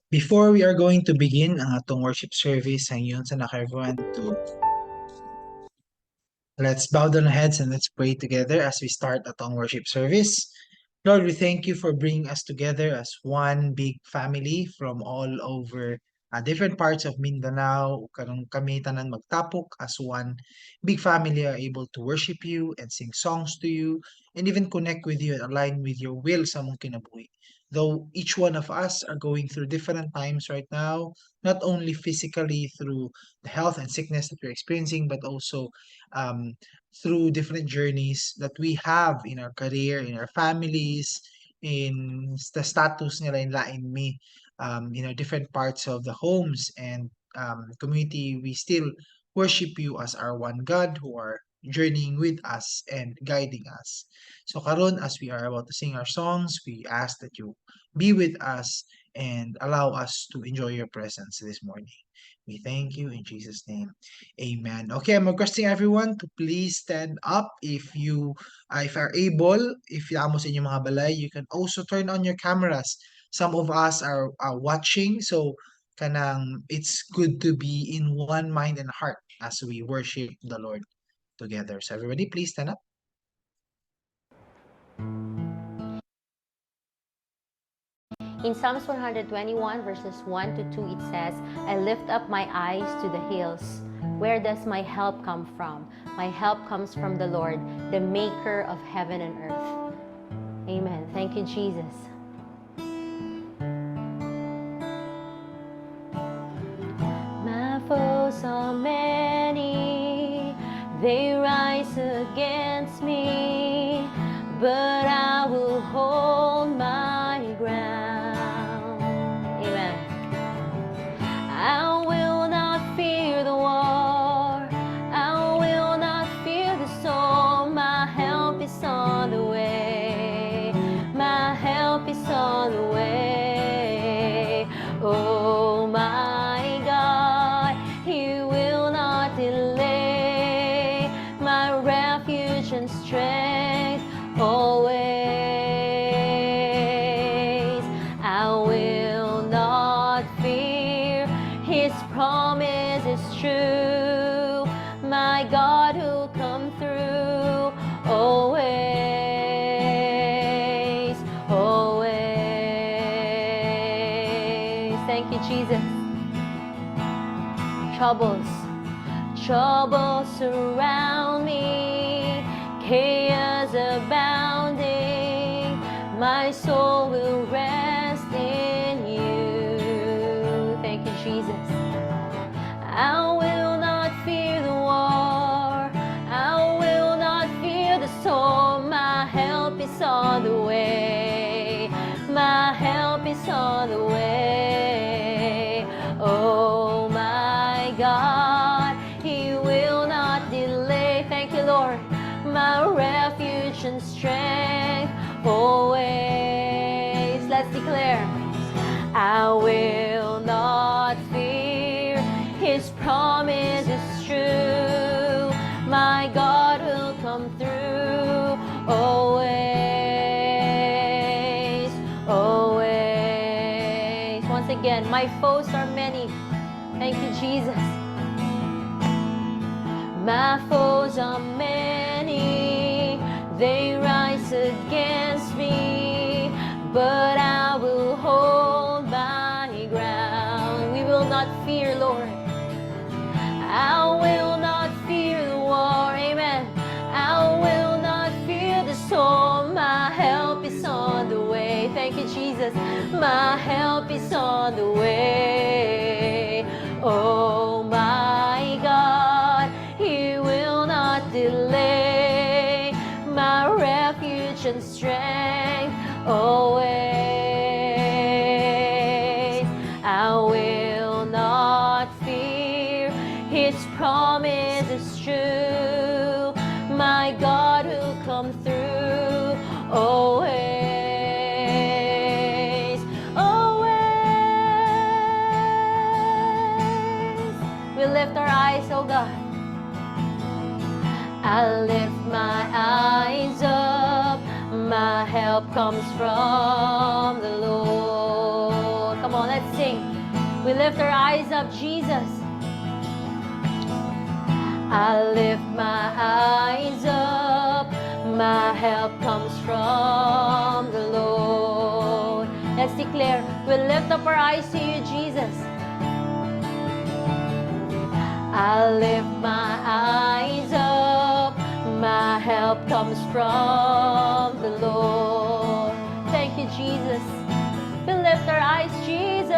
Before we are going to begin ang atong worship service, hangyon sa everyone to let's bow down our heads and let's pray together as we start atong worship service. Lord, we thank you for bringing us together as one big family from all over different parts of Mindanao. Karong kami tanan magtapok as one big family are able to worship you and sing songs to you and even connect with you and align with your will sa mong kinabuhi. Though each one of us are going through different times right now, not only physically through the health and sickness that we're experiencing, but also um, through different journeys that we have in our career, in our families, in the status nila in lain mi, different parts of the homes and community, we still worship you as our one God who are journeying with us and guiding us. So karon as we are about to sing our songs, we ask that you be with us and allow us to enjoy your presence this morning. We thank you in Jesus' name. Amen. Okay, I'm requesting everyone to please stand up if are able, if yamo sa inyong mga balay, you can also turn on your cameras. Some of us are watching, so kanang it's good to be in one mind and heart as we worship the Lord together. So everybody, please stand up. In Psalms 121 verses 1 to 2, it says, I lift up my eyes to the hills. Where does my help come from? My help comes from the Lord, the maker of heaven and earth. Amen. Thank you, Jesus. My foes are many, they rise against me, but I will hold my ground. Amen. I will not fear the war, I will not fear the storm. My help is on the way, my help is on the way. Oh my God, He will not delay, my refuge and strength always. I will not fear, His promise is true, my God who'll come through always, always. Thank you, Jesus. Troubles surround me, chaos abounding, my soul will rest in you. Thank you, Jesus. I will not fear the war, I will not fear the storm. My help is on the way, my help is on the way. Oh my God, He will not delay. Thank you, Lord, my refuge and strength always. Let's declare, I will not fear, His promise is true, my God will come through always, always. Once again, my foes are many. Thank you, Jesus. My foes are many, they rise against me, but I will hold my ground. We will not fear, Lord. I will not fear the war, amen. I will not fear the storm. My help is on the way. Thank you, Jesus. My help is on the way. Oh my God, He will not delay, my refuge and strength always. I will not fear, His promise is true, my God will come through always, always. We lift our eyes, oh God. I lift my eyes up, my help comes from the Lord. Come on, let's sing. We lift our eyes up, Jesus. I lift my eyes up, my help comes from the Lord. Let's declare, we lift up our eyes to you, Jesus. I lift my eyes up, my help comes from the Lord. Thank you, Jesus. We lift our eyes, Jesus.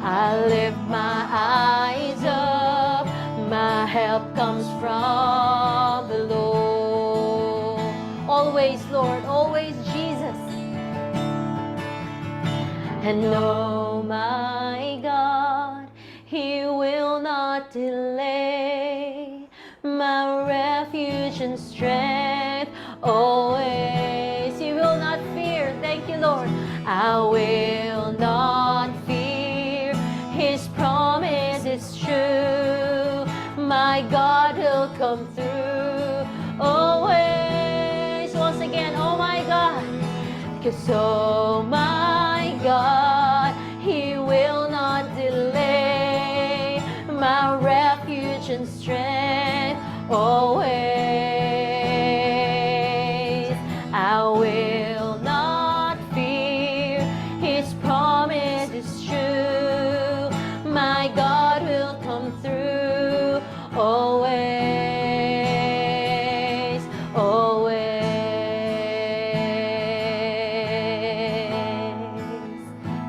I lift my eyes up, my help comes from the Lord. Always, Lord, always, Jesus. And oh my God, He will not delay, my refuge and strength always. You will not fear, thank you, Lord. I will not fear, His promise is true. My God will come through always. Once again, oh my God, because oh my God, He will not delay, my refuge and strength always. I will not fear, His promise is true. My God will come through always, always.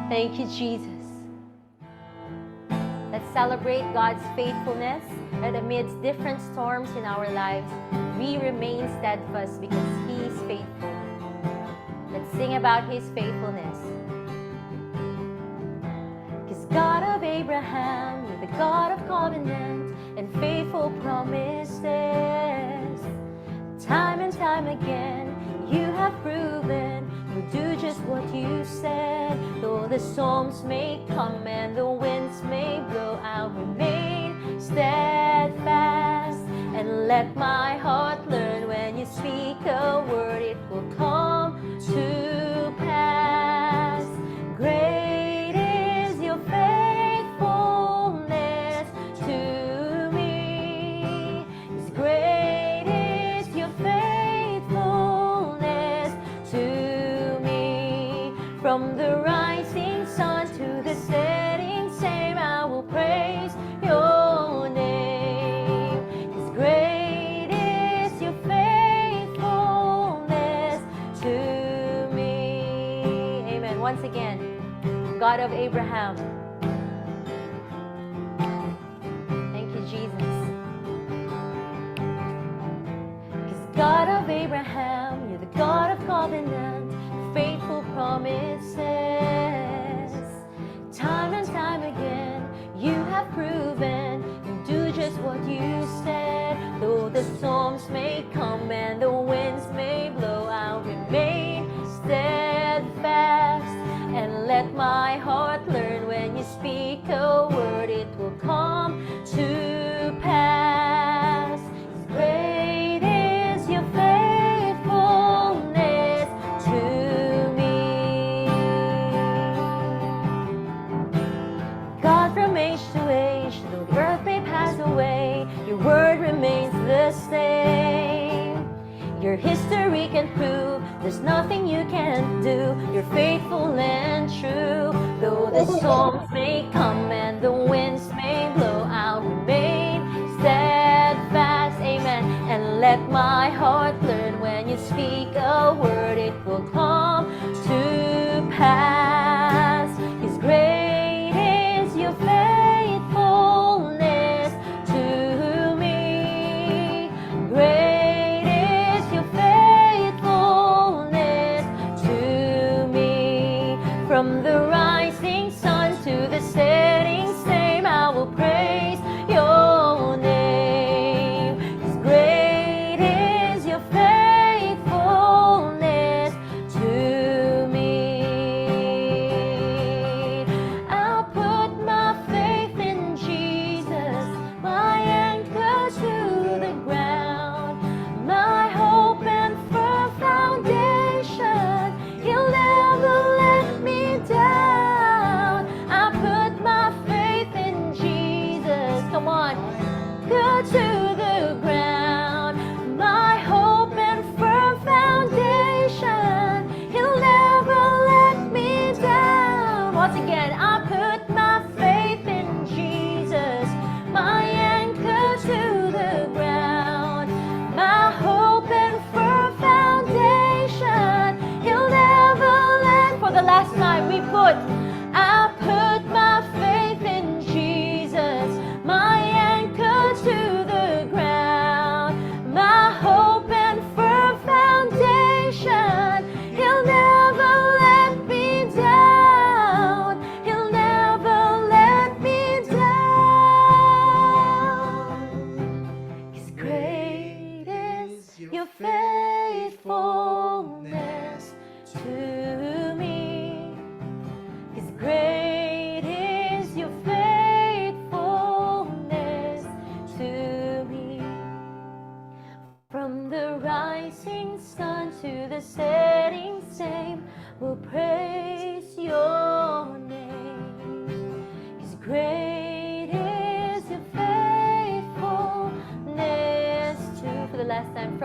Thank you, Jesus. Let's celebrate God's faithfulness that amidst different storms in our lives, we remain steadfast because He is faithful. Let's sing about His faithfulness. Because God of Abraham, you're the God of covenant and faithful promises. Time and time again, you have proven you'll do just what you said. Though the storms may come and the winds may blow, I'll remain steadfast and let my heart learn. When you speak a word, it will come to pass. Great is your faithfulness to me. Yes, great is your faithfulness to me. From the rising sun to the setting same, I will praise your name. Yes, great is your faithfulness to me. Amen. Once again, God of Abraham. Thank you, Jesus. Because God of Abraham, you're the God of covenant, faithful promises. Time and time again, you have proven you do just what you said. Though the storms may come and the winds may blow, I'll remain steadfast and let my heart learn. When you speak a word, it will come to pass. Great is your faithfulness to me. God, from age to age, though the earth may pass away, your word remains the same. Your history can prove there's nothing you can't do. You're faithful and true. Though the storms may come and the winds may blow, I'll remain steadfast. Amen. And let my heart learn. When you speak a word, it will come to pass. His great is your faithfulness to me. Great is your faithfulness to me. From the rising sun to the setting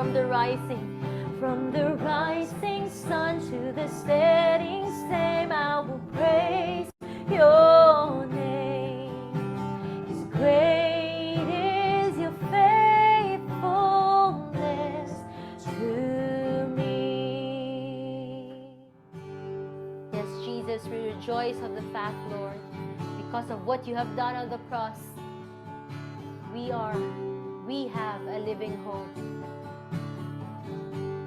from the rising sun to the setting same, I will praise your name. 'Cause great is your faithfulness to me. Yes, Jesus, we rejoice of the fact, Lord, because of what you have done on the cross, we have a living hope.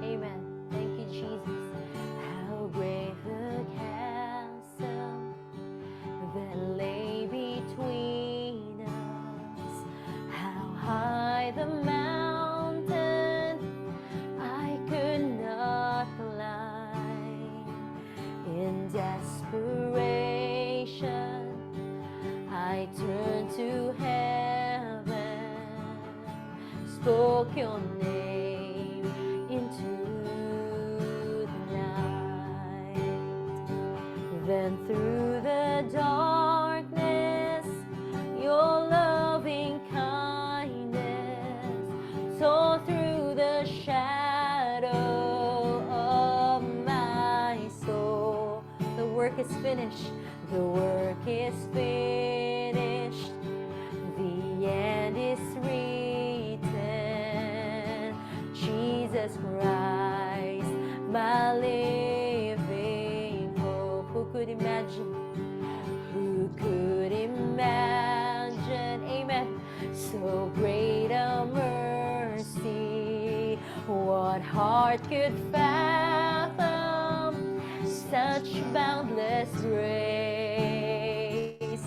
Amen. Thank you, Jesus. How great the chasm that lay between us, how high the mountain I could not climb. In desperation, I turned to heaven, spoke your name into the night. Then through the darkness, your loving kindness tore through the shadow of my soul. The work is finished. The work is finished. The end is written. Jesus Christ, my living hope. Who could imagine? Who could imagine? Amen. So great a mercy. What heart could fathom such boundless grace?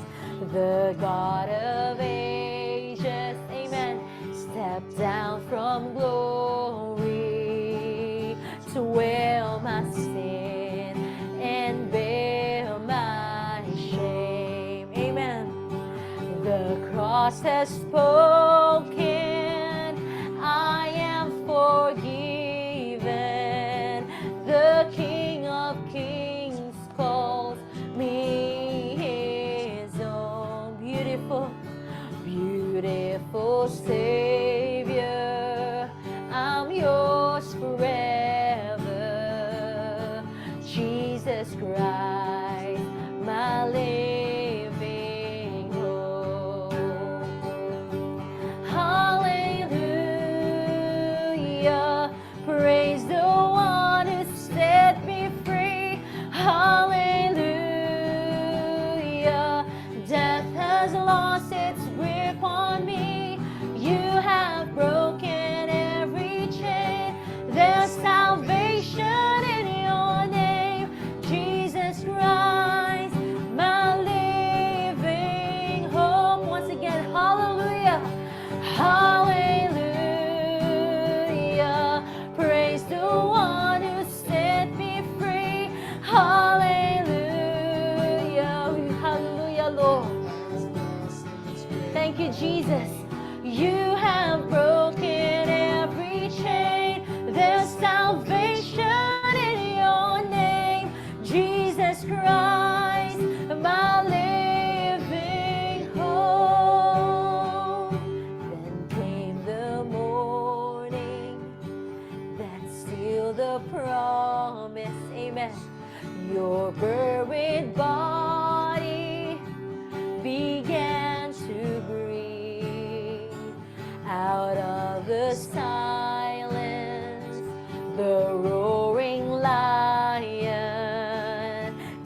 The God of ages, amen, stepped down from glory to wear my sin and bear my shame. Amen. The cross has spoken, I am forgiven. The King of Kings calls me his own. Beautiful, beautiful Savior, I'm yours forever. Jesus Christ, my living hope. Hallelujah, praise the one who set me free. Hallelujah, death has lost its grip on me. You have broken every chain. There's salvation in your name, Jesus Christ, my living hope. Once again, hallelujah, hallelujah, praise the one who set me free. Hallelujah, hallelujah, Lord. Thank you, Jesus. You have broken every chain. There's salvation in your name, Jesus Christ, my living hope. Then came the morning that sealed the promise, amen. Your buried body began to breathe out of the silence. The roaring lion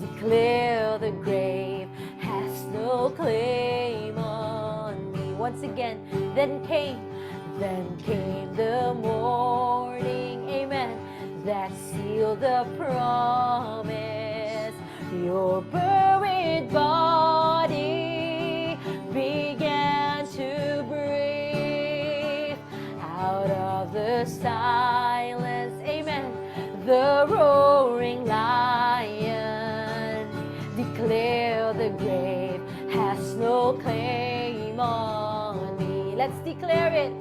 declared the grave has no claim on me. Once again, then came the morning, amen, that sealed the promise. Your buried body began to breathe out of the silence, amen. The roaring lion declared the grave has no claim on me. Let's declare it.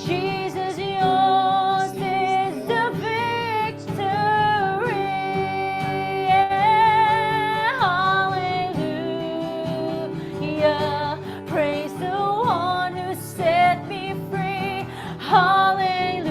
Jesus, yours is the victory. Hallelujah, praise the one who set me free. Hallelujah.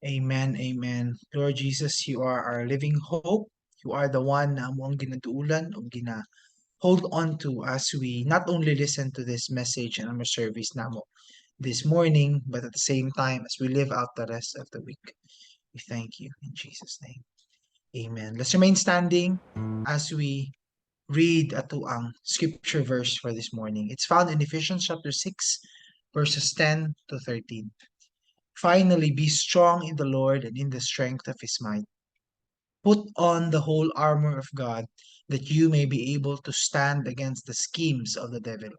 Amen, amen. Lord Jesus, you are our living hope. You are the one na amo ang ginaduulan o hold on to as we not only listen to this message and our service namo this morning, but at the same time as we live out the rest of the week. We thank you in Jesus' name. Amen. Let's remain standing as we read ato ang scripture verse for this morning. It's found in Ephesians chapter 6, verses 10 to 13. Finally, be strong in the Lord and in the strength of his might. Put on the whole armor of God, that you may be able to stand against the schemes of the devil.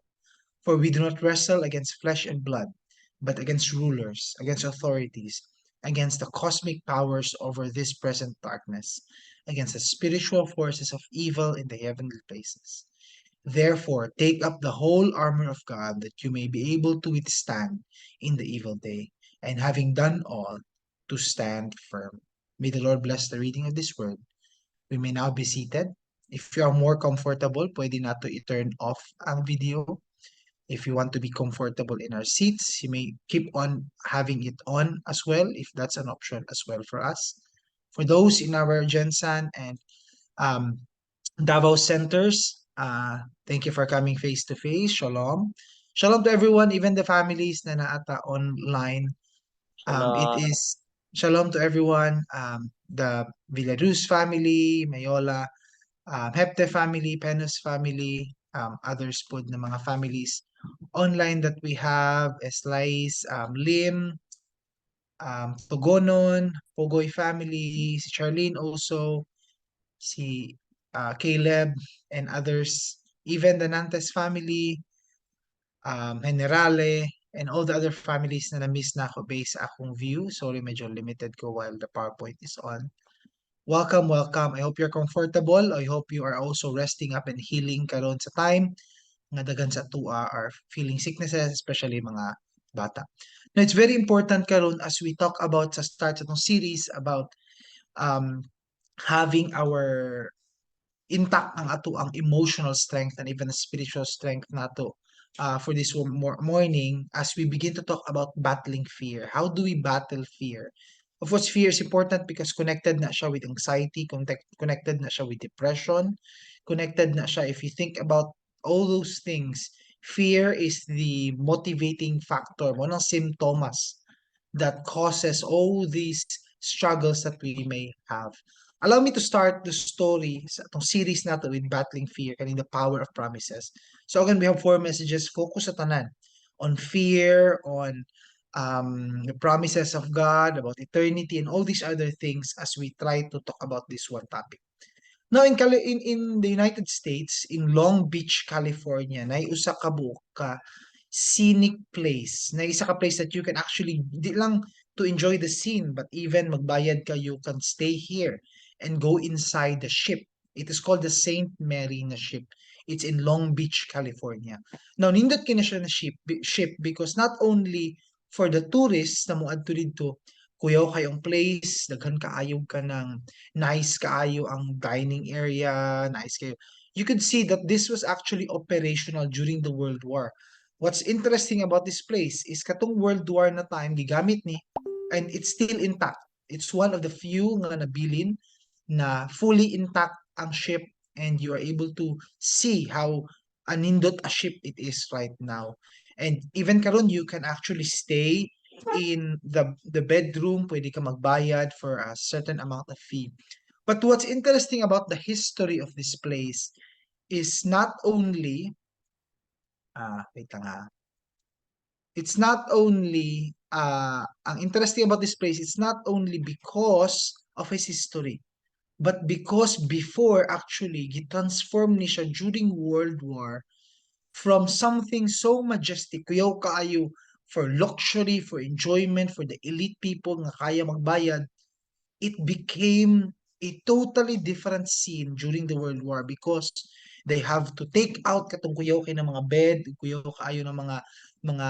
For we do not wrestle against flesh and blood, but against rulers, against authorities, against the cosmic powers over this present darkness, against the spiritual forces of evil in the heavenly places. Therefore, take up the whole armor of God, that you may be able to withstand in the evil day, and having done all, to stand firm. May the Lord bless the reading of this word. We may now be seated. If you are more comfortable, pwede na to i-turn off ang video. If you want to be comfortable in our seats, you may keep on having it on as well, if that's an option as well for us. For those in our Gensan and um, Davao centers, thank you for coming face to face. Shalom. Shalom to everyone, even the families na naata online. It Shalom. is shalom to everyone. The Villaruz family, Mayola, Hepte family, Penos family, others po na mga families online that we have, Eslais, Lim, Togonon, Pogoy family, si Charlene also, si Caleb, and others, even the Nantes family, Generale, and all the other families na na-miss na ako based sa akong view. Sorry, medyo limited ko while the PowerPoint is on. Welcome, welcome. I hope you're comfortable. I hope you are also resting up and healing karon sa time. Nga daghan sa tua are feeling sicknesses, especially mga bata. Now, it's very important karon as we talk about sa start sa itong series about um, having our intact ang ato ang emotional strength and even the spiritual strength nato for this morning as we begin to talk about battling fear. How do we battle fear? Of course, fear is important because connected na siya with anxiety, connected na siya with depression, connected na siya if you think about all those things. Fear is the motivating factor, one of symptoms that causes all these struggles that we may have. Allow me to start the story sa itong series natin with Battling Fear and the Power of Promises. So again, we have 4 messages focus sa tanan on fear, on the promises of God, about eternity, and all these other things as we try to talk about this one topic. Now, in the United States, in Long Beach, California, na usa ka buok ka scenic place, na isa ka place that you can actually, di lang to enjoy the scene, but even magbayad ka, you can stay here and go inside the ship. It is called the Saint Mary na ship. It's in Long Beach, California. Now, nindot kina siya na ship because not only for the tourists na moadto dito, kuyaw kayong place, daghan kaayo ka ng nice kaayo ang dining area, nice kayo. You could see that this was actually operational during the World War. What's interesting about this place is katong World War na time gigamit ni and it's still intact. It's one of the few nga nabilin na fully intact ang ship and you are able to see how anindot a ship it is right now. And even karon you can actually stay in the bedroom, pwede ka magbayad for a certain amount of fee. But what's interesting about the history of this place is not only wait lang it's not only ang interesting about this place, it's not only because of its history, but because before actually gitransform ni siya during World War from something so majestic, kuyaw kaayo for luxury, for enjoyment, for the elite people nga kaya magbayad, it became a totally different scene during the World War because they have to take out katong kuyaw kay ng mga bed, kuyaw kaayo ng mga mga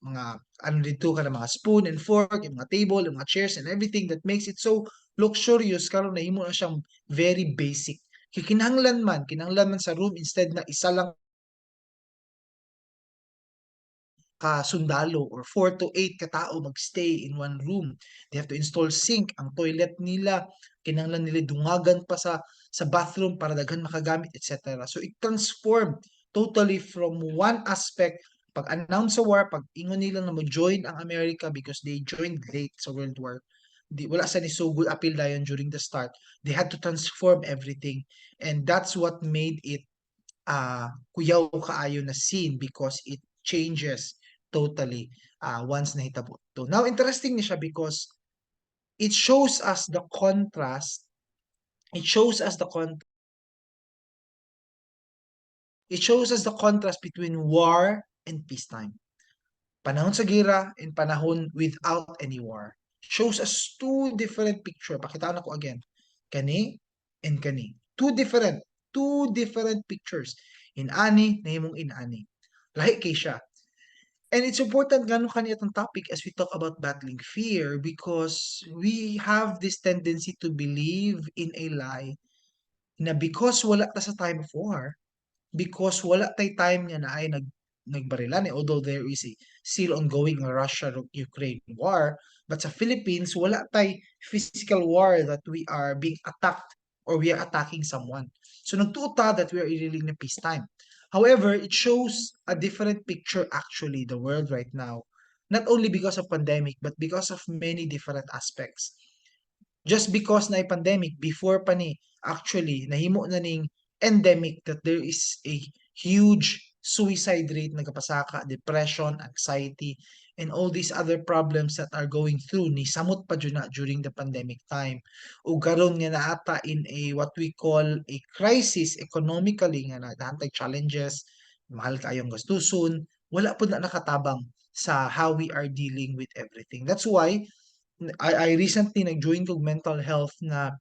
mga ano dito ka ng mga spoon and fork, yung mga table, yung mga chairs and everything that makes it so luxurious karon nahimo na siyang very basic. Kinahanglan man sa room instead na isa lang ka sundalo or 4 to 8 ka tao magstay in one room. They have to install sink, ang toilet nila, kinahanglan nila dungagan pa sa bathroom para daghan makagamit, etc. So it transformed totally from one aspect pag-announce sa war, pag ingon nila na mo-join ang America because they joined late sa World War. Wala sa ni so good appeal dayon during the start. They had to transform everything. And that's what made it kuyaw kaayo na scene because it changes totally once nahitabo to. Now, interesting ni siya because it shows us the contrast. It shows us the contrast. It shows us the contrast between war and peacetime. Panahon sa gera and panahon without any war. Shows us two different picture. Pakitaan ako again. Kani and kani. Two different pictures. In-ani, nahimong in-ani. Lahi kay siya. And it's important gano'n kani itong topic as we talk about battling fear because we have this tendency to believe in a lie na because wala ta sa time of war, because wala tay time nga na ay nagbarilan although there is a still ongoing Russia-Ukraine war, but sa Philippines wala tay physical war that we are being attacked or we are attacking someone. So nagtuota that we are really in a peacetime. However, it shows a different picture actually the world right now, not only because of pandemic but because of many different aspects. Just because na pandemic before pa ni actually nahimo na ning endemic that there is a huge suicide rate nagapasaka, depression, anxiety, and all these other problems that are going through ni samot pa jud na during the pandemic time. Ug karon nga naata in a what we call a crisis economically nga nahantay challenges, mahal kayong gastuson, wala po na nakatabang sa how we are dealing with everything. That's why I recently nag-join kog mental health na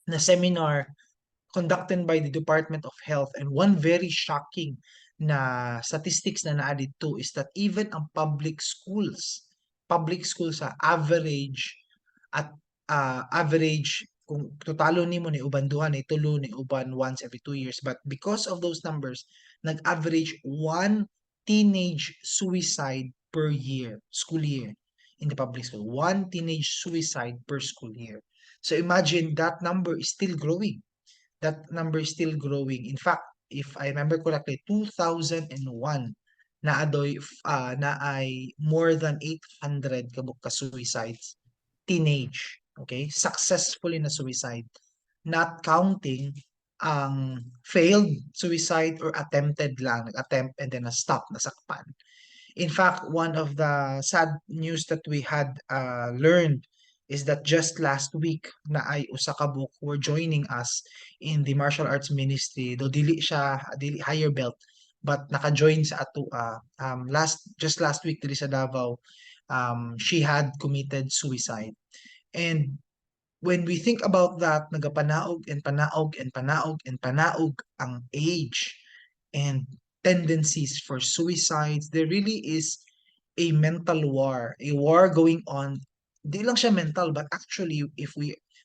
seminar conducted by the Department of Health, and one very shocking na statistics na naa dito is that even ang public schools sa average kung totalo nimo ni uban duha ni tulo ni uban once every 2 years, but because of those numbers nag-average one teenage suicide per year, school year, in the public school. One teenage suicide per school year. So imagine that number is still growing. That number is still growing. In fact, if I remember correctly, 2001 na ay more than 800 kabuk ka suicides, teenage, okay? Successfully na suicide, not counting ang failed suicide or attempted lang, nag-attempt and then na-stop, nasakpan. In fact, one of the sad news that we had learned is that just last week na ay usa ka book were joining us in the martial arts ministry. Though dili higher belt, but naka-join sa ato just last week dili sa Davao, she had committed suicide. And when we think about that, nagapanaog and panaog and panaog and panaog ang age and tendencies for suicides, there really is a mental war, a war going on. Di lang siya mental, but actually,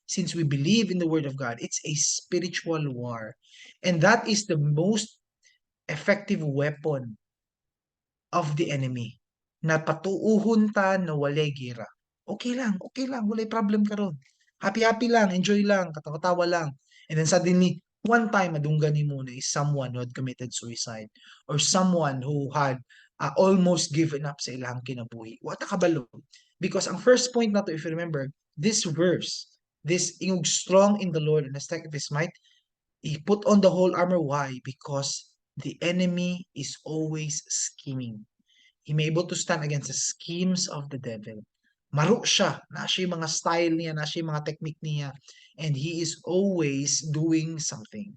since we believe in the Word of God, it's a spiritual war. And that is the most effective weapon of the enemy. Na patuuhon ta na walay gira. Okay lang, walay problem karon. Happy-happy lang, enjoy lang, katawa-tawa lang. And then suddenly, one time madunggan ni mo na is someone who had committed suicide or someone who had almost given up sa ilang kinabuhi. Wata kabalo. Because ang first point na to, if you remember, this verse, this ingog strong in the Lord and the strength of His might, He put on the whole armor. Why? Because the enemy is always scheming. He may able to stand against the schemes of the devil. Maro siya, na siya yung mga style niya, na siya yung mga technique niya, and he is always doing something.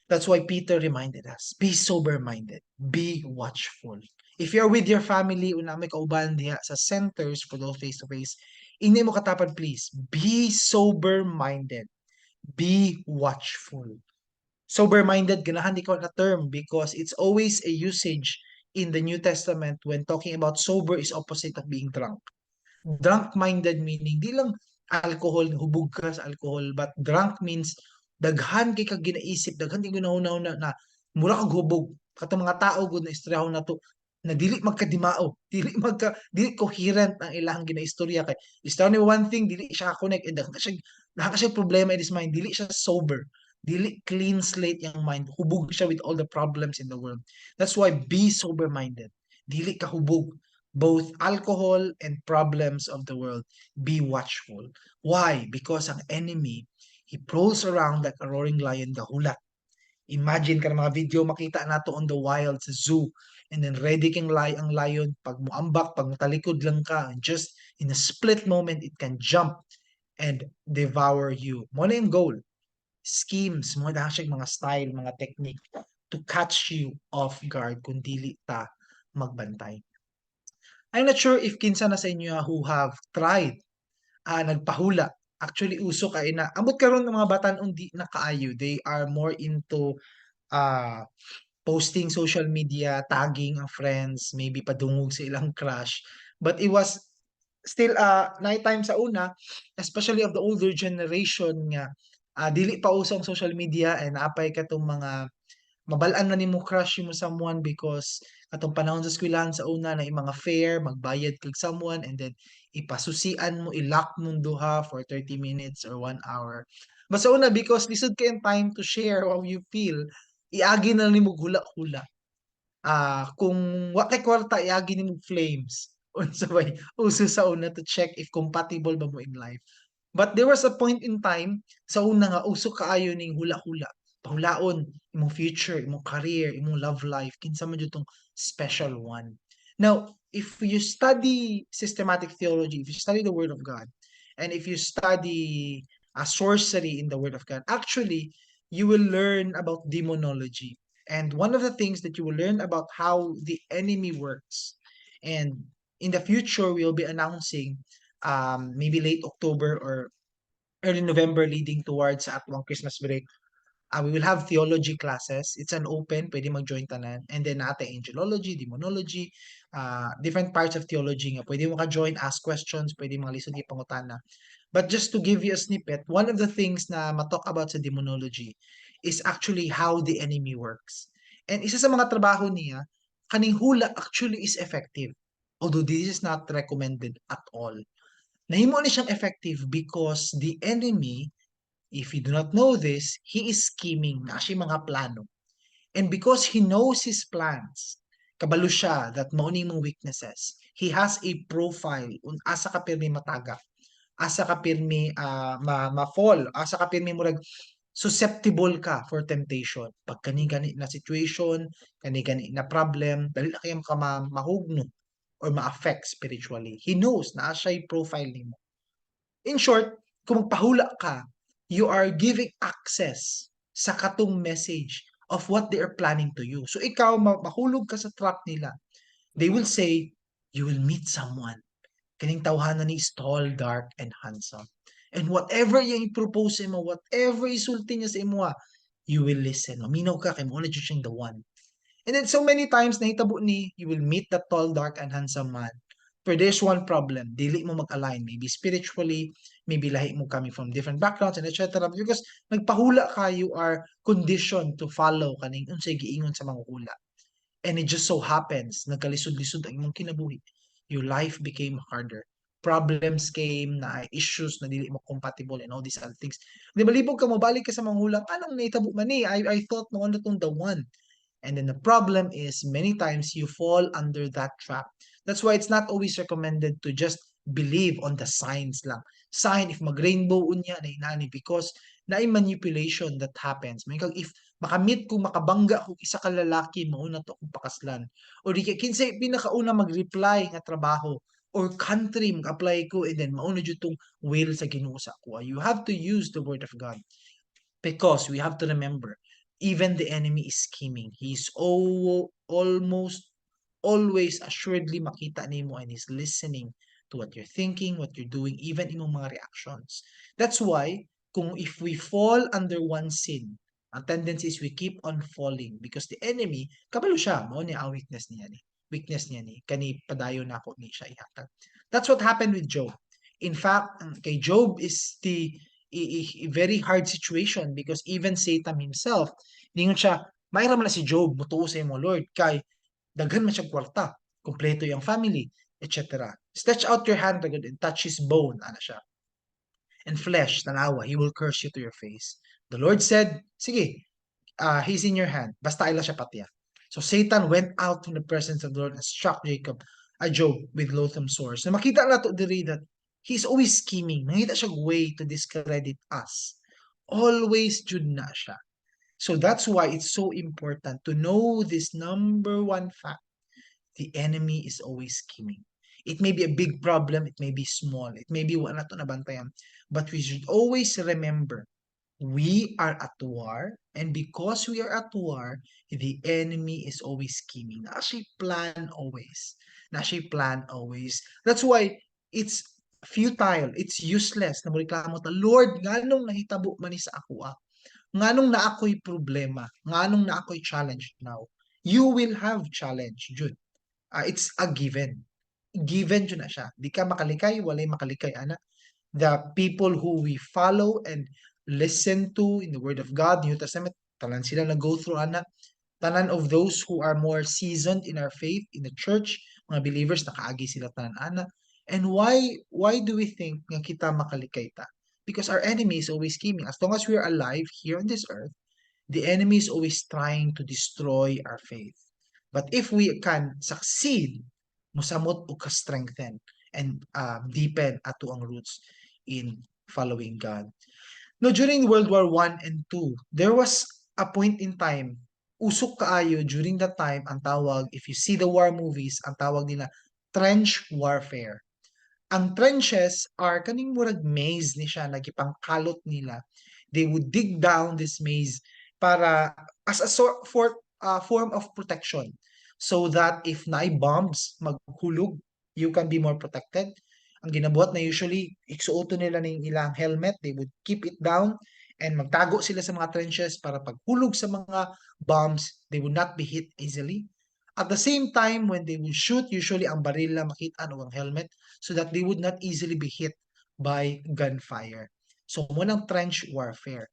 That's why Peter reminded us, be sober-minded, be watchful. If you're with your family, una may kauban diha sa centers for those face-to-face, hindi mo katapad please, be sober-minded, be watchful. Sober-minded, ganahan ikaw na term because it's always a usage in the New Testament when talking about sober is opposite of being drunk. Drunk-minded meaning, di lang alcohol, hubog ka sa alcohol, but drunk means daghan kay kag ginaisip, daghan kay gunahuna na mura kag hubog. Katong mga tao gud na istrahon na to, na dili magkadimao, dili coherent ang ilang ginaistorya kay istorya ni one thing dili siya connect and naka siya problema in his mind, dili siya sober, dili clean slate yung mind, hubog siya with all the problems in the world. That's why be sober minded, dili ka hubog both alcohol and problems of the world. Be watchful. Why? Because ang enemy, he prowls around like a roaring lion, dahulat. Imagine ka ng mga video makita nato on the wild sa zoo, and then ready kang ang lion pag muambak, pag mutalikod lang ka, and just in a split moment it can jump and devour you. Mo na yung goal. Schemes, mo na siya mga style, mga technique to catch you off guard kung dili ta magbantay. I'm not sure if kinsa na sa inyo who have tried nagpahula. Actually uso kay na ambot karon ng mga batan di na kaayo. They are more into ah posting social media, tagging ang friends, maybe padungog sa ilang crush. But it was still nighttime sa una, especially of the older generation nga dili pa uso ang social media and apay katong mga mabalaan na nimo crush mo someone because katong panahon sa eskwelahan sa una na yung mga fair, magbayad kag someone and then ipasusian mo, i-lock mong duha for 30 minutes or 1 hour. But sa una, because lisod kayong time to share how you feel, iagi na nimo hula-hula. Kung wa kay kwarta, iagi nimo flames. Unsa bay uso sa una to check if compatible ba mo in life. But there was a point in time sa una nga uso kaayo ning hula-hula. Pahulaon imong future, imong career, imong love life, kinsa man jud tong special one. Now, if you study systematic theology, if you study the Word of God, and if you study sorcery in the Word of God, actually, you will learn about demonology. And one of the things that you will learn about how the enemy works. And in the future, we'll be announcing maybe late October or early November leading towards sa atwang Christmas break. We will have theology classes. It's an open, pwede mag-join tanan. And then natin angelology, demonology, different parts of theology nga. Pwede mo ka-join, ask questions, pwede mga lisod ipangutana. But just to give you a snippet, one of the things na matalk about sa demonology is actually how the enemy works. And isa sa mga trabaho niya, kaning hula actually is effective. Although this is not recommended at all. Nahimo ni siyang effective because the enemy, if you do not know this, he is scheming na siya mga plano. And because he knows his plans, kabalo siya that mao mong weaknesses. He has a profile asa ka pirmi matagak, asa ka pirmi ma-fall, asa ka pirmi murag susceptible ka for temptation. Pag kani-gani na situation, kani-gani na problem, dali na kayo ka mahugno or ma-affect spiritually. He knows na siya profile nimo. In short, kung magpahula ka, you are giving access sa katong message of what they are planning to you. So ikaw, mahulog ka sa trap nila. They will say, you will meet someone. Kaning tawhanan ni is tall, dark, and handsome. And whatever yung i-propose mo, whatever isulti niya sa imo, you will listen. Maminaw ka kay mo na siyang the one. And then so many times nahitabo ni you will meet that tall, dark, and handsome man. But there's one problem. Dili mo mag-align. Maybe spiritually, maybe lahi mo coming from different backgrounds and etc. Because nagpahula ka, you are conditioned to follow kaning unsay giingon sa mga hula. And it just so happens, nagkalisod-lisod ang imong kinabuhi. Your life became harder. Problems came, na issues na dili mo compatible and all these other things. Di ba libog ka mo, balik ka sa mga hulang, anong naitabo man ni? I thought no ano tong the one. And then the problem is many times you fall under that trap. That's why it's not always recommended to just believe on the signs lang. Sign if mag-rainbow unya na inani because na manipulation that happens. May kag if makamit ko makabangga kung isa ka lalaki mauna to kung pakaslan. O di kay kinsay pinakauna mag-reply nga trabaho or country mag-apply ko and then mauna jud tong will sa Ginoo sa ako. You have to use the word of God. Because we have to remember, even the enemy is scheming. He's almost always assuredly makita nimo and is listening to what you're thinking, what you're doing, even imong mga reactions. That's why, kung if we fall under one sin, ang tendency is we keep on falling because the enemy, kabalo siya, mao ni ang weakness niya ni. Weakness niya ni, kani padayon nako ni siya ihatag. That's what happened with Job. In fact, kay Job is the a very hard situation because even Satan himself, ningon siya, mayroon man na si Job, mutuo sa imo Lord, kay daghan man siyang kwarta, kumpleto yung family, etc. Stretch out your hand agad and touch his bone, ana siya. And flesh, tanawa, he will curse you to your face. The Lord said, sige, he's in your hand. Basta ila siya patiya. So Satan went out from the presence of the Lord and struck Job with loathsome sores. Na makita na to diri that he's always scheming. Nangita siya way to discredit us. Always jud na siya. So that's why it's so important to know this number one fact. The enemy is always scheming. It may be a big problem, it may be small, it may be wala to nabantayan, but we should always remember we are at war, and because we are at war, the enemy is always scheming. Na siya plan always. Na siya plan always. That's why it's futile, it's useless na mo reklamo ta, Lord, nganong nahitabo man ni sa ako nganong na ako'y problema, nganong na ako'y challenge now. You will have challenge, Jude. It's a given. Given yun na siya. Di ka makalikay, walay makalikay, ana. The people who we follow and listen to in the Word of God, New Testament, tanan sila na-go through, ana. Tanan of those who are more seasoned in our faith, in the church, mga believers, nakaagi sila tanan, ana. And why do we think nga kita makalikay ta? Because our enemy is always scheming. As long as we are alive here on this earth, the enemy is always trying to destroy our faith. But if we can succeed, musamot o ka-strengthen and deepen ato ang roots in following God. No, during World War I and II, there was a point in time, usok kaayo during that time, ang tawag, if you see the war movies, ang tawag nila, trench warfare. Ang trenches are kaning murag maze ni siya nagipangkalot nila. They would dig down this maze para as a form of protection so that if naay bombs maghulog, you can be more protected. Ang ginabuhat na usually iksuoto nila ning ilang helmet, they would keep it down and magtago sila sa mga trenches para paghulog sa mga bombs, they would not be hit easily. At the same time, when they would shoot, usually ang baril lang makita o ang helmet so that they would not easily be hit by gunfire. So, munang trench warfare.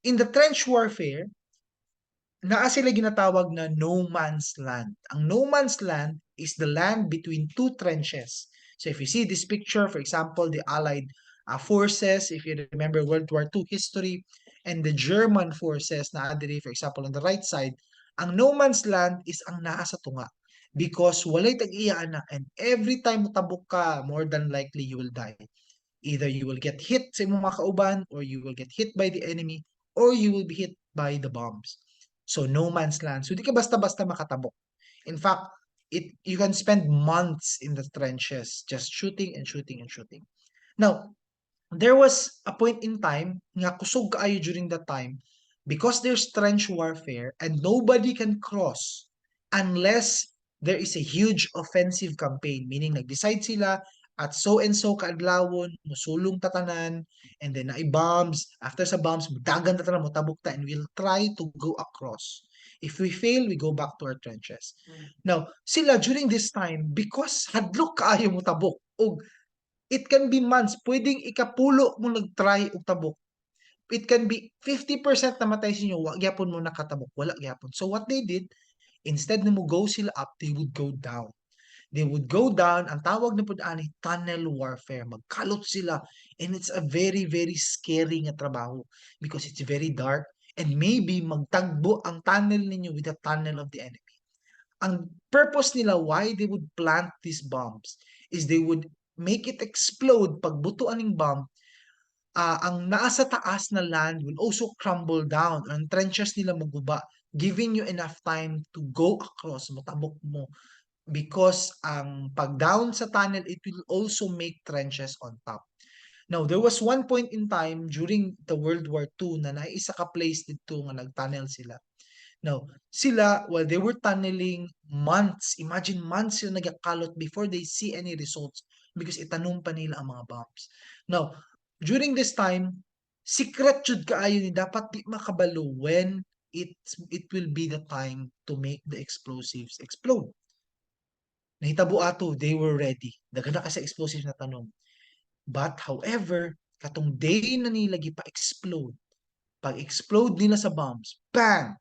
In the trench warfare, naa sila ginatawag na no man's land. Ang no man's land is the land between two trenches. So if you see this picture, for example, the Allied forces, if you remember World War II history, and the German forces na adiri, for example, on the right side, ang no man's land is ang naa sa tunga. Because walay tag-iya na, and every time mutabok ka, more than likely you will die. Either you will get hit sa imong mga kauban, or you will get hit by the enemy, or you will be hit by the bombs. So no man's land. So di ka basta-basta makatabok. In fact, you can spend months in the trenches just shooting and shooting and shooting. Now, there was a point in time nga kusog kaayo during that time because there's trench warfare and nobody can cross unless there is a huge offensive campaign, meaning nag-decide sila at so and so kaadlawon musulong tatanan, and then naay bombs, after sa bombs dagan tatanan mo tabukta, and we'll try to go across. If we fail, we go back to our trenches. Now sila during this time, because hadlok kaayo mo tabok og it can be months, pwedeng ikapulo mo nag-try og tabok, it can be 50% namatay sa inyo, wag gyapon mo nakatabok, wala gyapon. So what they did, instead na mo go sila up, they would go down. They would go down, ang tawag na po ani tunnel warfare. Magkalot sila, and it's a very, very scary nga trabaho because it's very dark, and maybe magtagbo ang tunnel ninyo with the tunnel of the enemy. Ang purpose nila why they would plant these bombs is they would make it explode pag butuan ng bomb. Ang nasa taas na land will also crumble down. Ang trenches nila maguba, giving you enough time to go across, matabok mo. Because ang pag-down sa tunnel, it will also make trenches on top. Now, there was one point in time during the World War II na naisa ka place dito nga nag-tunnel sila. Now, sila, while they were tunneling months, imagine months sila nagakalot before they see any results because itanong pa nila ang mga bombs. Now, during this time, secret jud kaayo ni dapat di makabalo when it will be the time to make the explosives explode. Nahitabo ato, they were ready. Daghan na kasi explosives na tanong. But however, katong day na nila gipa-explode, pag-explode nila sa bombs, bang!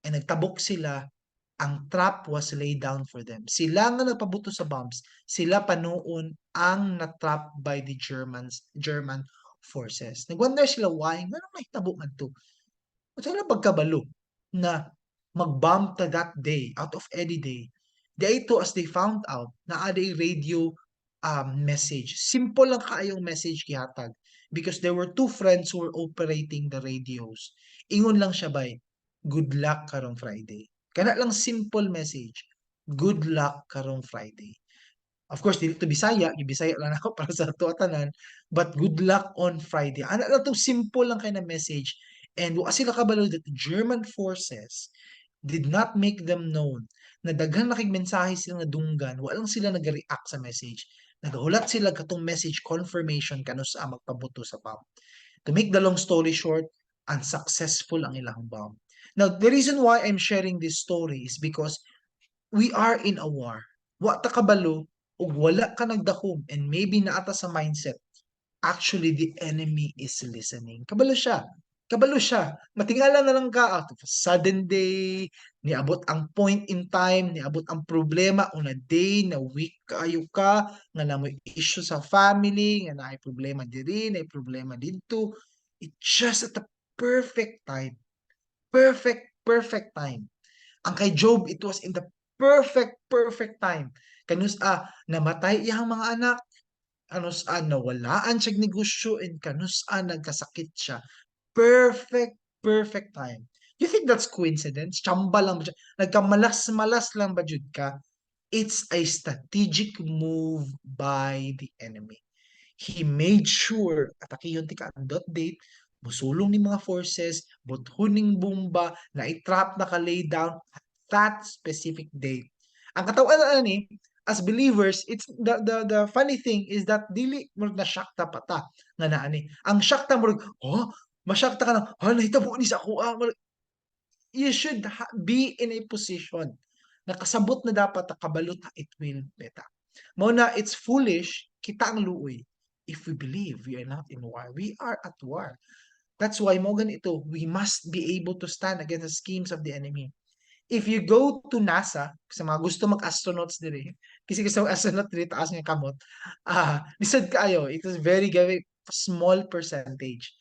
And nagtabok sila, ang trap was laid down for them. Sila nga nagpabuto sa bombs, sila pa noon ang natrap by the German forces. Nagwonder sila why, nga nang nahitabo man to. At sila pagkabalo na mag-bomb ta that day, out of any day. Day to as they found out na ada radio message. Simple lang kaayong message gihatag because there were two friends who were operating the radios. Ingon lang siya bay, good luck karong Friday. Kana lang simple message. Good luck karong Friday. Of course, dili to Bisaya, Bisaya lang ako para sa ato tanan, but good luck on Friday. Ana lang to simple lang kay na message. And wa sila kabalo that the German forces did not make them known na daghan na kay mensahe sila nga dunggan, wa lang sila nag-react sa message. Nagahulat sila katong message confirmation kano sa magpabuto sa bomb. To make the long story short, unsuccessful ang ilang bomb. Now, the reason why I'm sharing this story is because we are in a war. Wa ta kabalo ug wala ka nagdahom and maybe naata sa mindset. Actually, the enemy is listening. Kabalo siya. Kabalo siya. Matingala na lang ka out of a sudden day, niabot ang point in time, niabot ang problema on a day na weak kayo ka, nga na mo issue sa family, nga na ay problema diri, na ay problema dito. It's just at the perfect time. Perfect time. Ang kay Job, it was in the perfect time. Namatay iyang mga anak, nawalaan siya negosyo, and nagkasakit siya. Perfect time. You think that's coincidence? Tsamba lang ba siya? Nagkamalas-malas lang ba jud ka? It's a strategic move by the enemy. He made sure atakiyon ti kaandot date, musulong ni mga forces, buthuning bomba, na i-trap naka-lay down at that specific date. Ang katawan na ni, as believers, it's the funny thing is that dili mo na shock ta pata nga naa ni. Ang shock ta mo, oh, ma-shock ta ka na, nahitabo ni sa ako, you should be in a position na kasabot na dapat kabalot it will beta. Mao na it's foolish kita ang luoy if we believe we are not in war. We are at war. That's why mo ganito, we must be able to stand against the schemes of the enemy. If you go to NASA, sa mga gusto mag-astronauts diri, kasi gusto mag-astronaut diri taas nga kamot, lisod kaayo, it is very small percentage.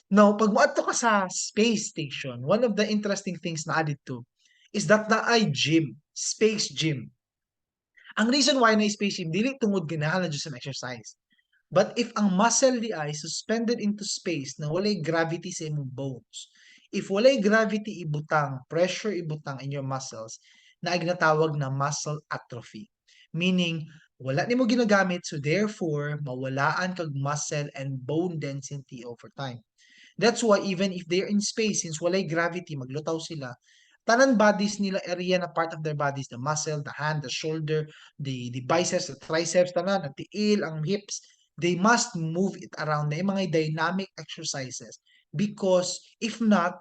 Now, pag moadto ka sa space station, one of the interesting things na added to is that na ay gym, space gym. Ang reason why na space gym, dili tungod ganahan na sa exercise. But if ang muscle di ay suspended into space na walay gravity sa imong bones, if walay gravity ibutang, pressure ibutang in your muscles, na ay ginatawag na muscle atrophy. Meaning, wala nimo ginagamit, so therefore, mawalaan kag muscle and bone density over time. That's why even if they're in space, since walay gravity, maglutaw sila, tanan bodies nila area na part of their bodies, the muscle, the hand, the shoulder, the biceps, the triceps, tanan, ang tiil, ang hips, they must move it around na yung mga dynamic exercises. Because if not,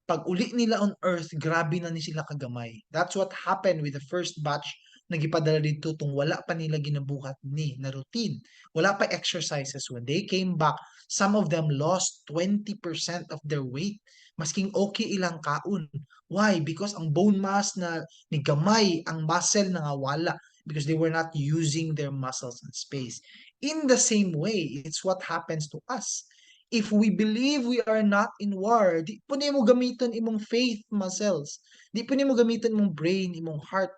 pag uli nila on earth, grabe na ni sila kagamay. That's what happened with the first batch na gipadala dito tung wala pa nila ginabuhat ni na routine. Wala pa exercises. When they came back, some of them lost 20% of their weight. Masking okay ilang kaon. Why? Because ang bone mass na ni gamay, ang muscle na nga wala because they were not using their muscles in space. In the same way, it's what happens to us. If we believe we are not in war, di po nimo gamiton imong faith muscles. Di po nimo gamiton imong brain, imong heart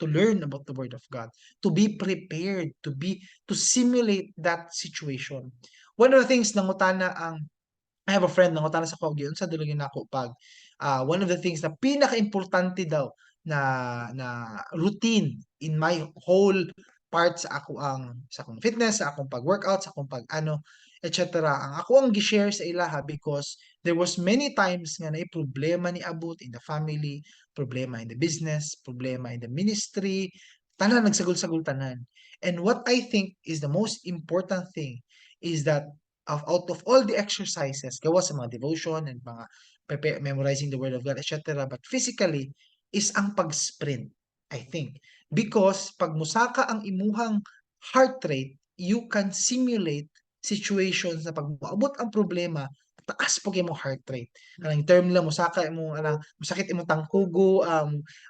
to learn about the word of God, to be prepared, to simulate that situation. One of the things nangutana ang I have a friend nangutana sa Kogyo, unsa dulog nako pag one of the things na pinaka-importante daw na routine in my whole part sa akong fitness, sa akong pag-workout, sa akong pag-ano, etc. Ang ako ang gi-share sa ilaha because there was many times nga na problema ni abot in the family, problema in the business, problema in the ministry, tanan nagsagol-sagol tanan. And what I think is the most important thing is that out of all the exercises, gawa sa mga devotion and mga memorizing the word of God, etc. But physically, is ang pag-sprint, I think. Because pag musaka ang imuhang heart rate, you can simulate situations na pag maabot ang problema, taas po kay mo heart rate. Anang term lang mosaka mo anang masakit imong tangkugo,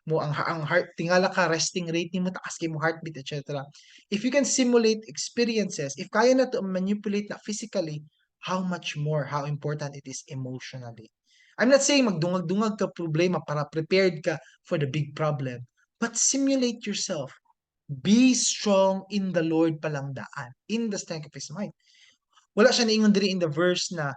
mo ang heart tingala ka resting rate nimo taas kay mo heartbeat etc. If you can simulate experiences, if kaya na to manipulate na physically, how much more how important it is emotionally. I'm not saying magdungag-dungag ka problema para prepared ka for the big problem, but simulate yourself. Be strong in the Lord palang daan, in the strength of His might. Wala siya niingon diri in the verse na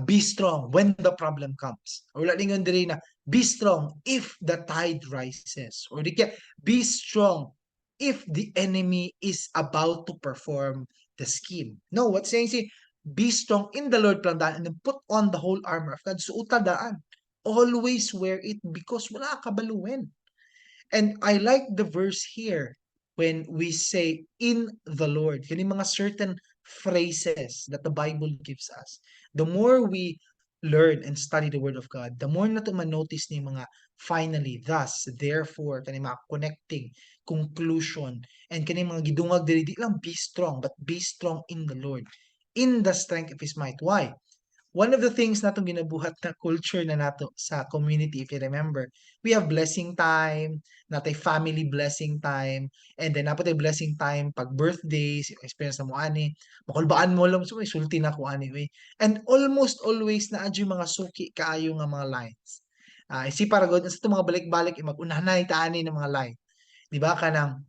be strong when the problem comes. Or wala niingon diri na be strong if the tide rises. Or di kaya be strong if the enemy is about to perform the scheme. No, what's saying is be strong in the Lord plandan and then put on the whole armor of God. Suuta daan. Always wear it because wala ka baluwen. And I like the verse here when we say in the Lord. Kani mga certain phrases that the Bible gives us. The more we learn and study the Word of God, the more na to manotice ni mga finally, thus, therefore, kani mga connecting, conclusion, and kani mga gidungag diri di lang be strong, but be strong in the Lord, in the strength of His might. Why? One of the things natong ginabuhat na culture na nato sa community, if you remember, we have blessing time, natay family blessing time, and then napatay blessing time pag birthdays, yung experience na mo ani, makulbaan mo lang, so may sulti na ko ani, we. And almost always na adyo mga suki kaayo nga mga lines. Isi para god, sa mga balik-balik, mag-unahanay taani ng mga line. Di ba kanang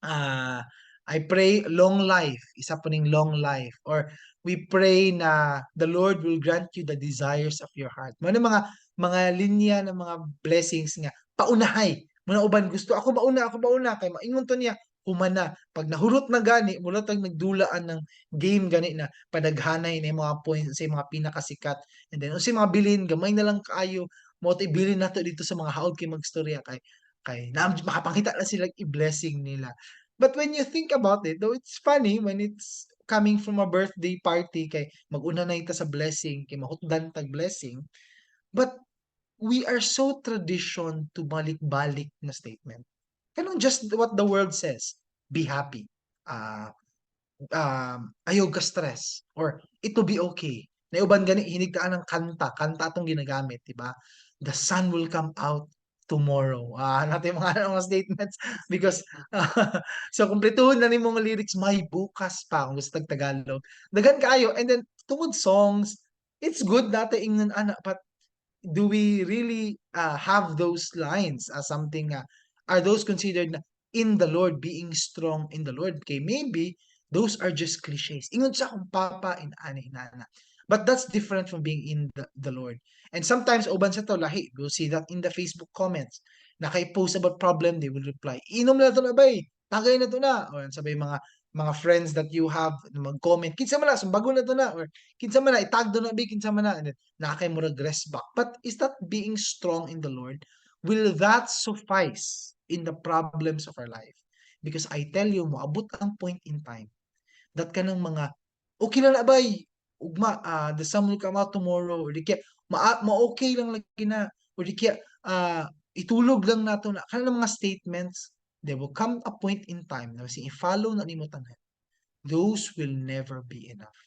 ah, I pray long life, isa po ning long life. Or we pray na the Lord will grant you the desires of your heart. Mga linya ng mga blessings nga paunahay. Muna uban gusto ako mauna kay maingon to niya humana pag nahurot na gani mula tag nagdulaan ng game gani na padaghanay na yung mga points sa mga pinakasikat, and then unsay mga bilin gamay na lang kaayo mo tay bilin nato dito sa mga haod kay magstorya kay na makapangita na sila i-blessing nila. But when you think about it, though it's funny when it's coming from a birthday party kay mag-una na ita sa blessing, kay mahutdan tag blessing, but we are so tradition to balik-balik na statement. Kanang just what the world says, be happy. Ah, ayaw ka stress or it will be okay. Nauban gani hinigtaan ng kanta atong ginagamit, di ba? The sun will come out tomorrow. Natin yung mga statements because so kumpletuhon na ni mga lyrics may bukas pa kung gusto tag Tagalog. Dagan kaayo and then tungod songs, it's good dati ingnon ana but do we really have those lines as something are those considered na in the Lord, being strong in the Lord? Okay, maybe those are just cliches. Ingon sa akong papa in ani nana. But that's different from being in the Lord. And sometimes uban sa to lahi, we'll see that in the Facebook comments. Na kay post about problem, they will reply, inom na to na bay, tagay na to na. Or sabay mga friends that you have mag-comment, kinsa man na, sumbago na to na. Or kinsa man na, itag do na bay, kinsa man na. And then, nakay mo rest back. But is that being strong in the Lord? Will that suffice in the problems of our life? Because I tell you, moabot ang point in time that kanang mga okay lang na bay, ugma, the sun will come out tomorrow, or di kaya, ma-okay lang lagi na, or di kaya, itulog lang nato na, kanang mga statements, there will come a point in time na i-follow na nimo tanan, those will never be enough.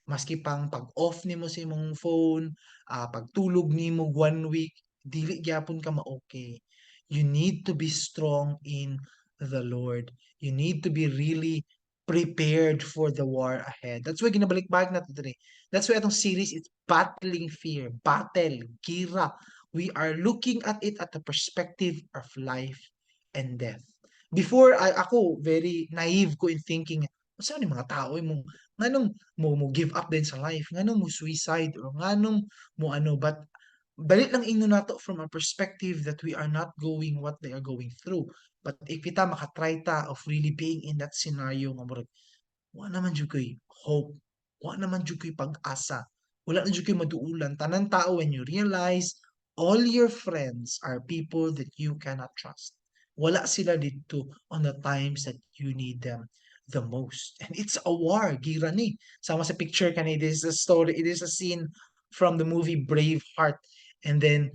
Maski pang pag-off nimo sa imong phone, pagtulog nimo 1 week, dili gyapon ka ma-okay. You need to be strong in the Lord. You need to be really prepared for the war ahead. That's why ginabalik-balik natin today. That's why itong series is battling fear, battle, gira. We are looking at it at the perspective of life and death. Before, ako, very naive ko in thinking, saan yung mga tao mo nganong mo give up din sa life, nganong mo suicide or nganong mo ano, but balik lang inyo nato from a perspective that we are not going what they are going through. But if kita makatry ta of really being in that scenario nga murag wa naman jud koy hope, wa naman jud koy pag-asa, wala na jud koy maduulan. Tanan tao when you realize all your friends are people that you cannot trust. Wala sila dito on the times that you need them the most. And it's a war, gira ni. Sama sa picture kanina, it is a story, it is a scene from the movie Braveheart. And then,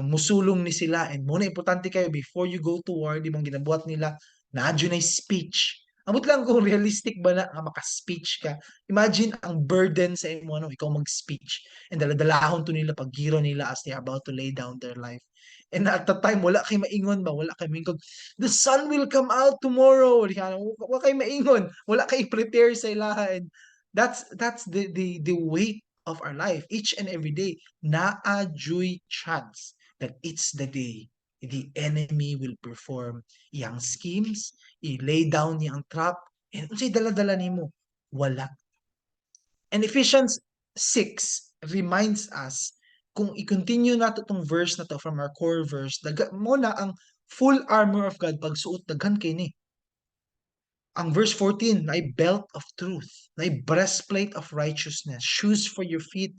musulong ni sila. And muna importante kayo, before you go to war, di bang ginabuhat nila, na na speech Amot lang kung realistic ba na nga maka-speech ka. Imagine ang burden sa imo ano, ikaw mag-speech and daladalahon to nila paggiro nila as they are about to lay down their life. And at the time, wala kay maingon ba? Wala kay maingon, the sun will come out tomorrow. Di ka, wala kay maingon. Wala kay prepare sa ilaha. And that's the weight of our life. Each and every day, naa-joy chance that it's the day the enemy will perform iyang schemes, i-lay down niya ang trap, and unsay dala-dala nimo? Wala. And Ephesians 6 reminds us, kung i-continue nato itong verse na to from our core verse, mo na ang full armor of God pagsuot daghan kay ni. Ang verse 14, na belt of truth, na breastplate of righteousness, shoes for your feet,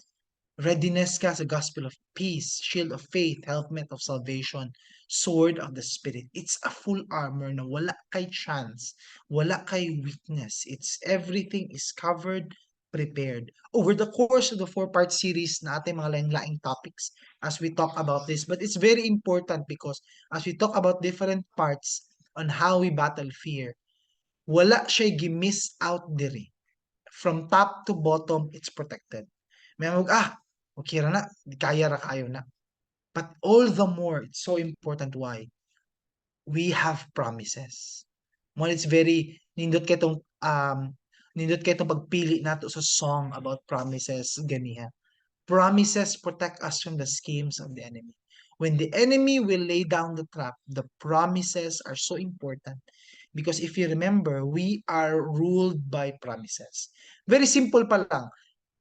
readiness ka sa gospel of peace, shield of faith, helmet of salvation, sword of the spirit. It's a full armor na wala kay chance, wala kay weakness. It's everything is covered, prepared. Over the course of the 4-part series natin mga laing-laing topics as we talk about this, but it's very important because as we talk about different parts on how we battle fear, wala siya gi-miss out diri. From top to bottom, it's protected. May okay ra na, kaya ra kayo na. But all the more, it's so important why we have promises. Well, it's very, nindot kay itong pagpili nato sa song about promises, ganiha. Promises protect us from the schemes of the enemy. When the enemy will lay down the trap, the promises are so important. Because if you remember, we are ruled by promises. Very simple pa lang.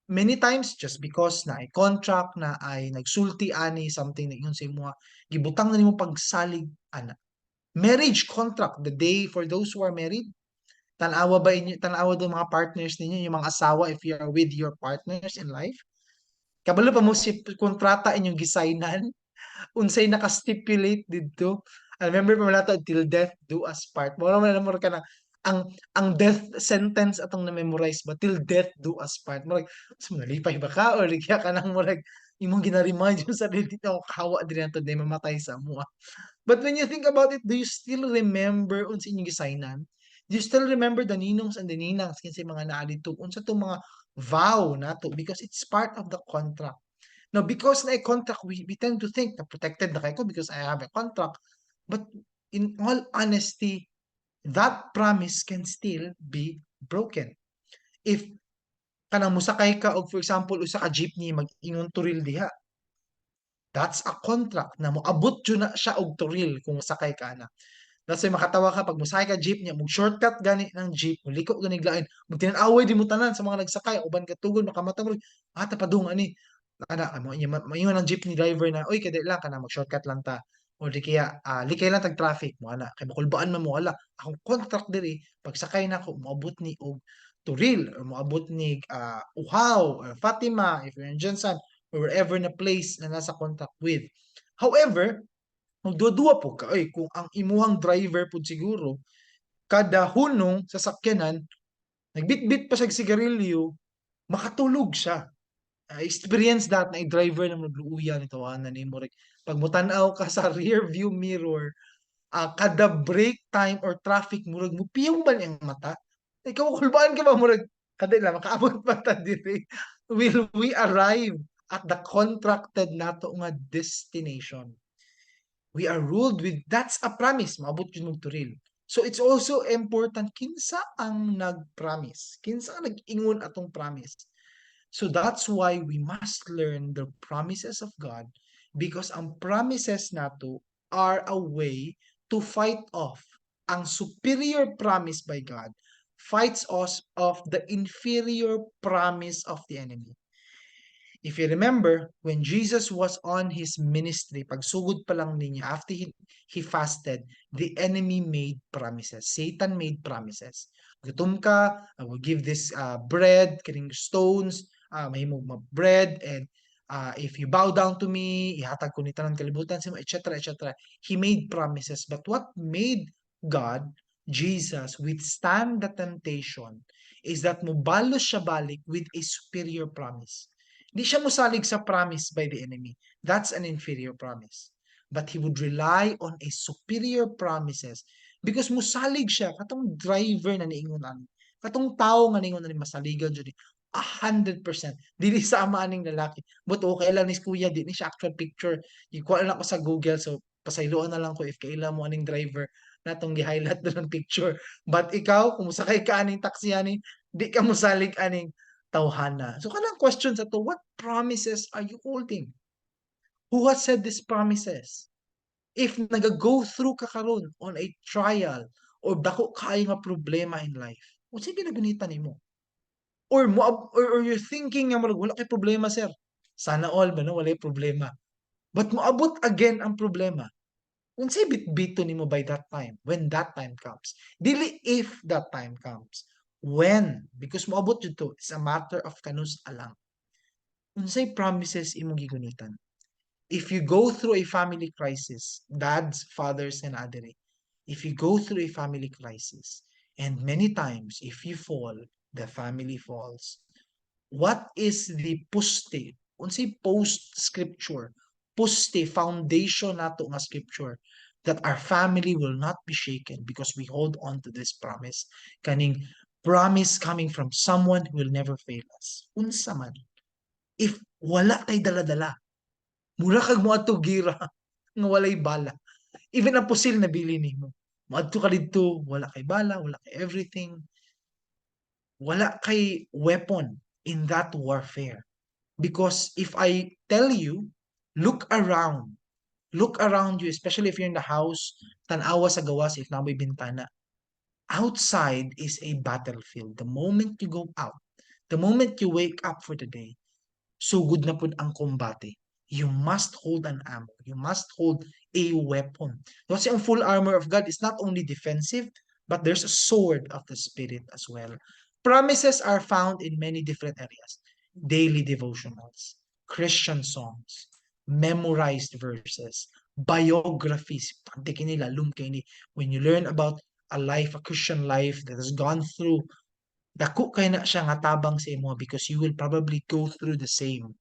Many times, just because na ay contract, na ay nagsulti ani, something na yun sa imo, gibutang na nimo pagsalig, ana. Marriage contract, the day for those who are married, tanawa ba inyo, tanawa do mga partners ninyo, yung mga asawa, if you are with your partners in life, kabalo pa mo si kontrata inyong gisaynan, unsay naka-stipulate didto. I remember pa malato till death do us part. Mo naman mo ka na ang death sentence atong na-memorize ba till death do us part. Murag so nalipay ba ka or kaya ka nang murag imong gina-remind yung sarili mo kawa diri nato day mamatay sa amo. But when you think about it, do you still remember unsa inyong gisaynan? Do you still remember the ninongs and the ninangs kinsay mga naa dito unsa tong mga vow nato because it's part of the contract. Now, because na a contract, we tend to think na protected na kayo because I have a contract. But in all honesty, that promise can still be broken. If kanang musakay ka og for example usa ka jeepney mag-ingon turil diha, that's a contract na moabot jud na siya og turil kung sakay ka na. That's why makatawa ka pag musakay ka jeep niya, shortcut gani ng jeep, liko gani lain, magtinan-away di mo tanan sa mga nagsakay, uban ka tugod makamata mo, tapadung ani, ana maingon ang jeepney driver na, oy kada lang kana mag-shortcut lang ta. O di kaya likay lang tag traffic mo ana kay makulbaan man mo ala. Akong contract diri pag sakay nako moabot ni og Turil or moabot ni Uhaw or Fatima if you're in Jensan or wherever na place na nasa contract with. However, magduwa po ka kung ang imuhang driver pud siguro kada hunong sasakyanan nagbitbit pa siya sigarilyo makatulog siya. I experience that na driver na magluuya ni tawanan ni mo pag mutanaw ka sa rear view mirror kada break time or traffic murag mo piyong ba niyang mata ikaw kulbaan ka ba murag kada lang makaabot pa ta diri will we arrive at the contracted nato nga destination. We are ruled with, that's a promise, maabot yun mong turil. So it's also important kinsa ang nag-promise, kinsa ang nag-ingon atong promise. So that's why we must learn the promises of God because ang promises nato are a way to fight off ang superior promise by God fights us off the inferior promise of the enemy. If you remember, when Jesus was on his ministry, pagsugod pa lang niya, after he fasted, the enemy made promises. Satan made promises. Gutom ka, I will give this bread, kining stones, may mo bread, and if you bow down to me, ihatag ko ni tanan kalibutan sa mo, etc., etc. He made promises. But what made God, Jesus, withstand the temptation is that mubalo siya balik with a superior promise. Di siya musalig sa promise by the enemy. That's an inferior promise. But he would rely on a superior promises Because musalig siya, katong driver na niingon ani. Katong tao nga niingon ani masaligan jud. 100%. Dili sa ama aning lalaki. But okay lang ni kuya, di ni siya actual picture. Ikuha lang ko sa Google, so pasayloan na lang ko if kailan mo aning driver natong gi-highlight na ng picture. But ikaw, kung musakay ka aning taxi ani, di ka musalig aning tawhana. So kanang question sa to, what promises are you holding? Who has said these promises? If naga-go through ka karon on a trial or dako kaayo nga problema in life, unsa ginagunita nimo? Or you're thinking nga murag wala kay problema sir. Sana all ba no walay problema. But moabot again ang problema. Unsay bitbito nimo by that time when that time comes. Dili if that time comes. When, because moabot jud to, it's a matter of kanus alang. Unsay promises imong gigunitan? If you go through a family crisis, dads, fathers, and adere, if you go through a family crisis, and many times if you fall, the family falls. What is the puste? Unsay post scripture? Puste foundation nato nga scripture that our family will not be shaken because we hold on to this promise. Kaning promise coming from someone who will never fail us. Unsa man. If wala tay dala-dala, mura kag moadto gira nga walay bala. Even ang pusil na bili nimo. Moadto ka didto, wala kay bala, wala kay everything. Wala kay weapon in that warfare. Because if I tell you, look around. Look around you, especially if you're in the house, tanawa sa gawas if namoy bintana. Outside is a battlefield. The moment you go out, the moment you wake up for the day, sugod na pud ang kombate. You must hold an ammo. You must hold a weapon. Kasi ang full armor of God is not only defensive, but there's a sword of the Spirit as well. Promises are found in many different areas. Daily devotionals, Christian songs, memorized verses, biographies. Pantikin nila, lumkay ni. When you learn about a life, a Christian life that has gone through, dako kay na siya nga tabang sa imo because you will probably go through the same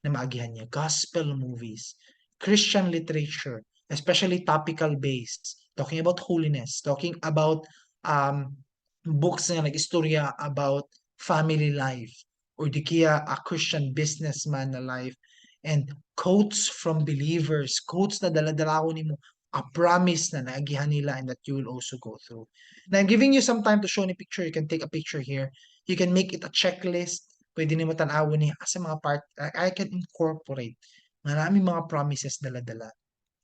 na maagihan niya. Gospel movies, Christian literature, especially topical based, talking about holiness, talking about um, books nga nag-istorya about family life, or di kaya a Christian businessman na life, and quotes from believers, quotes na dala-dala ko nimo, a promise na naagihan nila and that you will also go through. Now, I'm giving you some time to show ni picture. You can take a picture here. You can make it a checklist. Pwede nimo tan-awon ni sa mga part I can incorporate. Maraming mga promises dala-dala.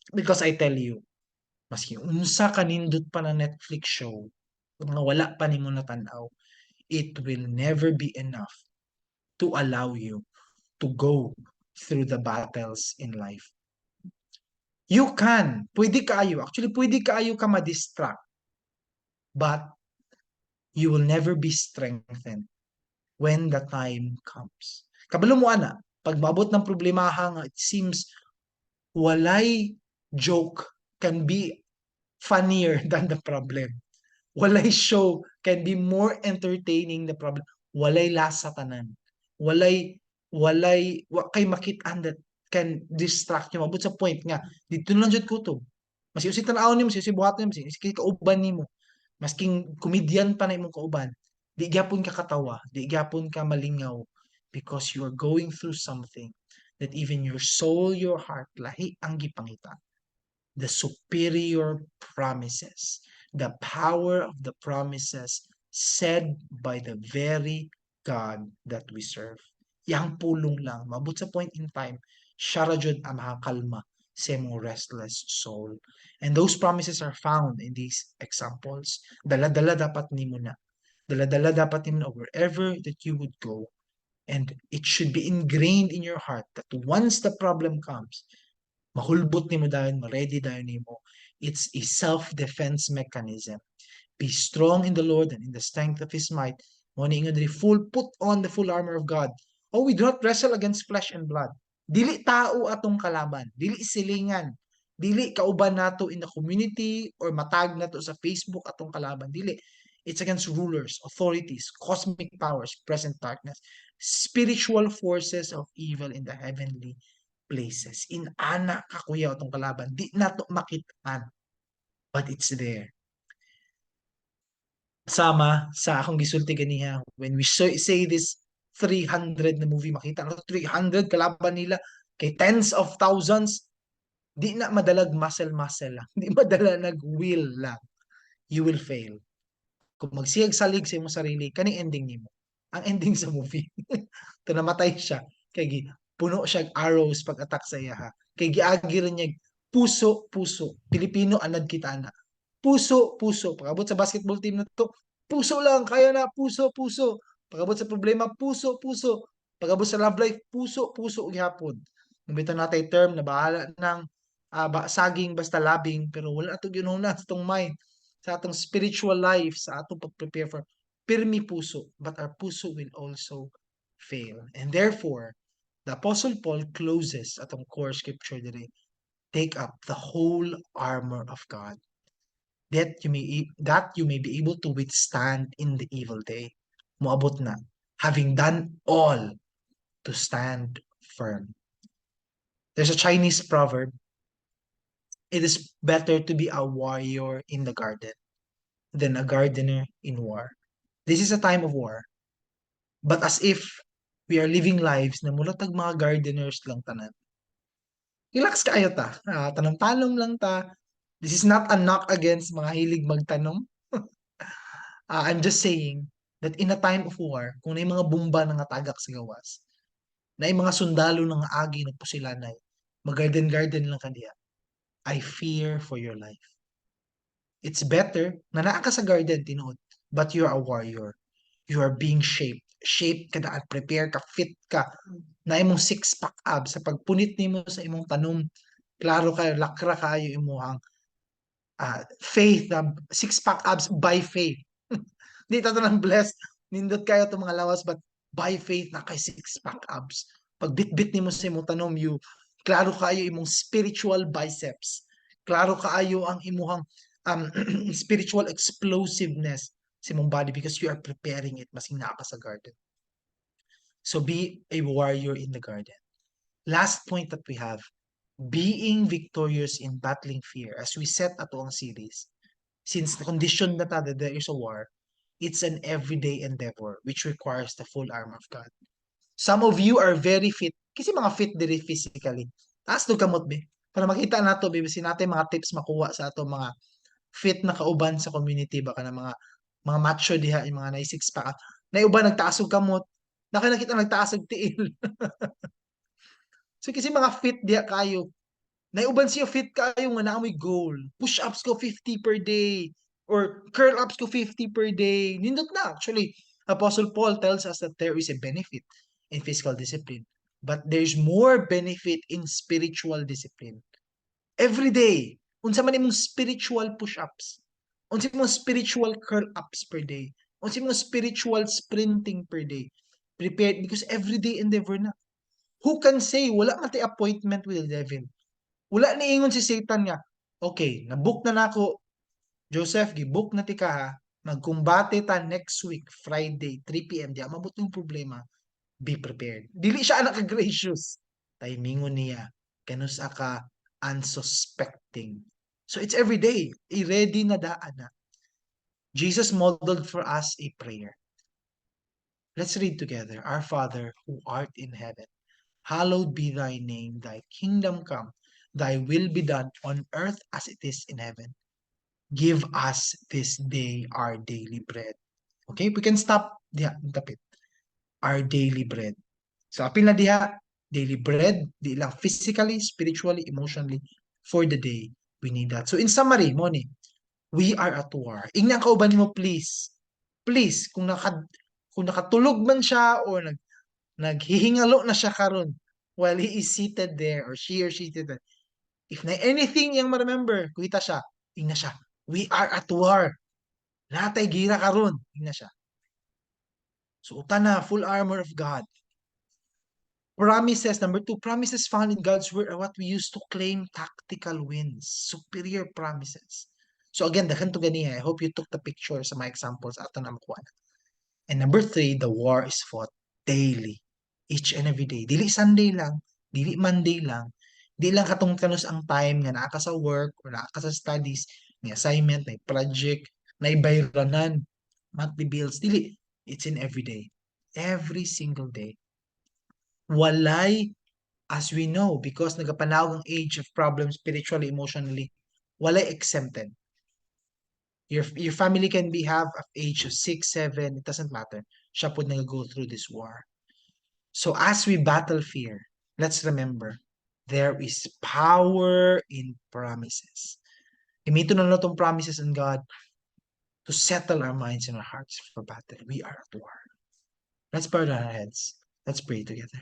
Because I tell you, maski unsa kanindot pa na Netflix show, nga wala pa nimo natanaw, it will never be enough to allow you to go through the battles in life. You can. Pwede kaayo. Actually, pwede kaayo ka ma-distract. But you will never be strengthened when the time comes. Kabalo mo ana, pag maabot ng problema nga, it seems walay joke can be funnier than the problem. Walay show can be more entertaining the problem. Walay lasa tanan. Walay kay makit-an that can distract you. Mabot sa point nga, dito lang jud kutob. Mas yung si tanaw nimo, si buhaton nimo, si kauban nimo. Masking komedyan pa na imong kauban, di gyapon ka katawa, di gyapon ka malingaw because you are going through something that even your soul, your heart, lahi ang gipangita. The superior promises, the power of the promises said by the very God that we serve. Yang pulong lang, mabot sa point in time, siya ra jud ang makakalma sa imong restless soul. And those promises are found in these examples. Dala-dala dapat nimo na. Dala-dala dapat nimo na wherever that you would go. And it should be ingrained in your heart that once the problem comes, mahulbot nimo dayon, ma-ready dayon nimo. It's a self-defense mechanism. Be strong in the Lord and in the strength of His might. Put on the full armor of God. Oh, we do not wrestle against flesh and blood. Dili tao atong kalaban. Dili silingan. Dili kauban nato in the community or matag nato sa Facebook atong kalaban. Dili. It's against rulers, authorities, cosmic powers, present darkness, spiritual forces of evil in the heavenly places. In ana kakuya atong kalaban. Di nato makitaan. But it's there. sama sa akong gisulti ganiha when we say this 300 na movie makita no 300 kalaban nila kay tens of thousands di na madalag muscle lang di madala nag will lang you will fail kung magsiyag salig sa imong sarili kani ending nimo ang ending sa movie to namatay siya kay puno siya arrows pag attack sa iya ha kay giagi rin niya puso Pilipino anad kita na puso pagabot sa basketball team na to puso lang kaya na puso pagabot sa problema puso pagabot sa love life puso gihapon nabitaw natay term na bahala ng saging basta labing pero wala ato ginuna sa atong mind sa atong spiritual life sa atong pag-prepare for pirmi puso but our puso will also fail and therefore the apostle Paul closes atong core scripture diri take up the whole armor of God that you may be able to withstand in the evil day. Moabot na. Having done all to stand firm. There's a Chinese proverb. It is better to be a warrior in the garden than a gardener in war. This is a time of war. But as if we are living lives na mulatag mga gardeners lang tanan. Relax kayo ta. Tanong-tanong lang ta. This is not a knock against mga hilig magtanong. I'm just saying that in a time of war, kung na mga bomba nga tagak sa gawas, na mga sundalo nga agi nagpusilanay, mag-garden-garden lang kaniya, I fear for your life. It's better na naa ka sa garden, tinuod, but you're a warrior. You are being shaped. Shaped ka na at prepare ka, fit ka, na imong six-pack abs sa pagpunit nimo sa imong tanom. Klaro kayo, lakra kayo imuhang faith, six-pack abs by faith. Di ta lang blessed. Nindot kayo itong mga lawas, but by faith na kay six-pack abs. Pag bit-bit ni mo sa imong tanom, klaro kayo imong spiritual biceps. Klaro kaayo ang imuhang spiritual explosiveness sa imong body because you are preparing it. Masing naa ka sa garden. So be a warrior in the garden. Last point that we have, being victorious in battling fear. As we set ato ang series, since the condition na ta that there is a war, it's an everyday endeavor which requires the full armor of God. Some of you are very fit. Kasi mga fit diri physically. Taas to kamot be. Para makita nato be sin natin mga tips makuha sa ato mga fit na kauban sa community baka na mga macho diha yung mga six pack. Na uban nagtaas og kamot. Nakita nagtaas og tiil. So kasi mga fit diha kayo. Naiuban siya fit kayo nga naamoy goal. Push-ups ko 50 per day. Or curl-ups ko 50 per day. Nindot na. Actually, Apostle Paul tells us that there is a benefit in physical discipline. But there's more benefit in spiritual discipline. Every day, unsa man imong spiritual push-ups. Unsa imong spiritual curl-ups per day. Unsa imong spiritual sprinting per day. Prepared because everyday endeavor na. Who can say wala man tay appointment with the devil? Wala ni ingon si Satan nga, okay, na-book na nako, Joseph, gi-book na ti ka ha, magkumbate ta next week, Friday, 3 p.m. Di mabot yung problema, be prepared. Dili siya anak ka-gracious. Timingon niya, kanus ka unsuspecting. So it's every day, i-ready na daan na. Jesus modeled for us a prayer. Let's read together. Our Father, who art in heaven, hallowed be thy name, thy kingdom come, thy will be done on earth as it is in heaven. Give us this day our daily bread. Okay, we can stop diha, tapit. Our daily bread. So apil na diha, daily bread, di lang physically, spiritually, emotionally, for the day, we need that. So in summary, Moni, we are at war. Ingnan kauban mo, please. Please, kung nakatulog man siya or naghihingalo na siya karon while he is seated there or she seated there. If na anything yung ma-remember, kuita siya, ingna siya. We are at war. Natay gira karon, ingna siya. So uta na, full armor of God. Promises, number 2, promises found in God's word are what we use to claim tactical wins, superior promises. So again, dahan to ganiya. I hope you took the picture sa mga examples ato na makuha na. And number 3, the war is fought daily, each and every day. Dili Sunday lang, dili Monday lang, di lang katong kanus ang time nga naa ka sa work or naa ka sa studies, may assignment, may project, may bayranan. Monthly bills, dili, it's in every day. Every single day. Walay, as we know, because nagapanawag ang age of problems spiritually, emotionally, walay exempted. Your family can be have of age of 6, 7, it doesn't matter. Siya po nag-go through this war. So as we battle fear, let's remember, there is power in promises. Gamitin na itong promises in God to settle our minds and our hearts for battle. We are at war. Let's bow down our heads. Let's pray together.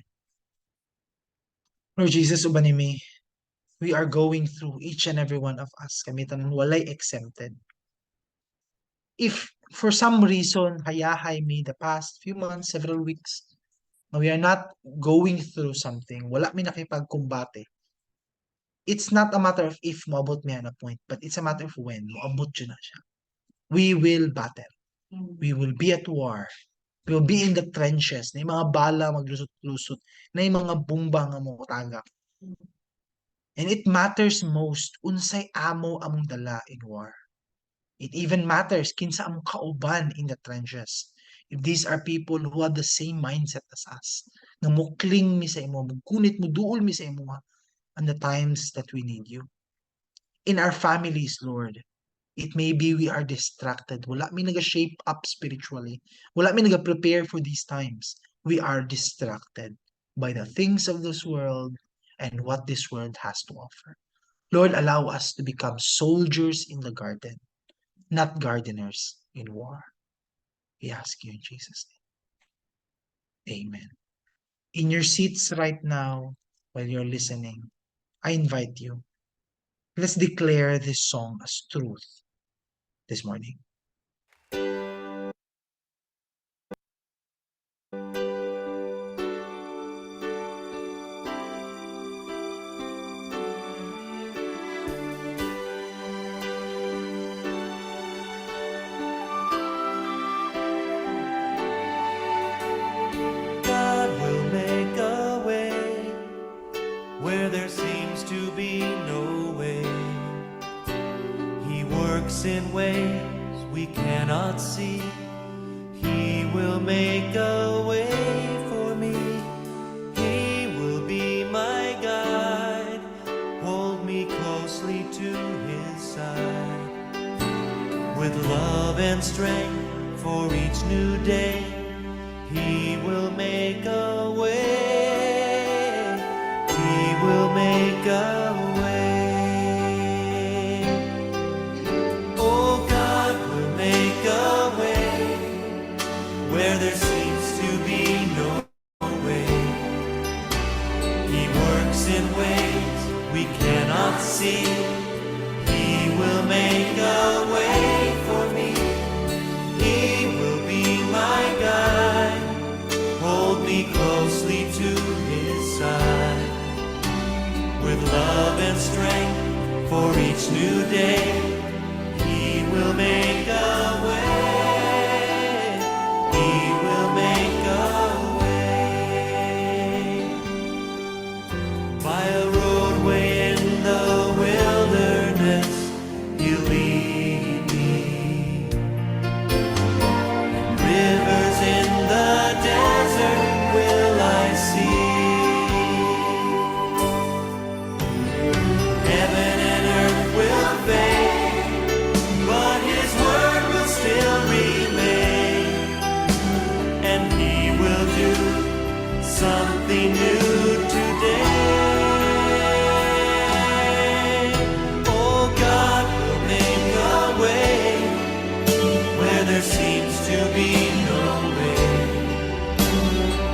Lord Jesus, ubanimi, we are going through each and every one of us. Kamitan walay exempted. If for some reason, hayahay me the past few months, several weeks, we are not going through something, wala mi nakipagkumbate. It's not a matter of if moabot mi na point, but it's a matter of when moabot yun na siya. We will battle. We will be at war. We will be in the trenches. Na yung mga bala maglusot-lusot. Na yung mga bomba nga mo tagak. And it matters most unsay amo among dala in war. It even matters kinsa among kauban in the trenches. If these are people who have the same mindset as us, na mukling mi sa imo, mugkunit mo duol mi sa imo on the times that we need you. In our families, Lord, it may be we are distracted. Wala mi naga-shape up spiritually. Wala mi naga-prepare for these times. We are distracted by the things of this world and what this world has to offer. Lord, allow us to become soldiers in the garden, not gardeners in war. We ask you in Jesus' name. Amen. In your seats right now, while you're listening, I invite you. Let's declare this song as truth this morning. God will make a way where there seems to be no way. He works in ways we cannot see. He will make a way for me. He will be my guide, hold me closely to his side. With love and strength for each new day, he will make a way. He will make a way. Oh, God will make a way where there seems to be no way. He works in ways we cannot see. He will make a way for me. He will be my guide, hold me closely to his side. With love and strength for each new day, he will make a way. He will make a way. By a roadway in the wilderness, he'll lead me. Rivers in the desert will I see. Heaven and earth will fade, but his word will still remain. And he will do something new today. Oh, God will make a way where there seems to be no way.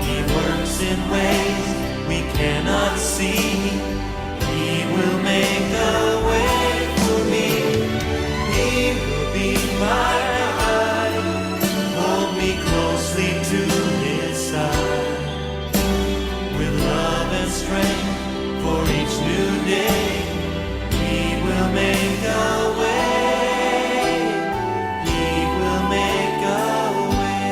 He works in ways we cannot see. He will make a way for me. He will be my guide, hold me closely to his side. With love and strength for each new day, he will make a way. He will make a way.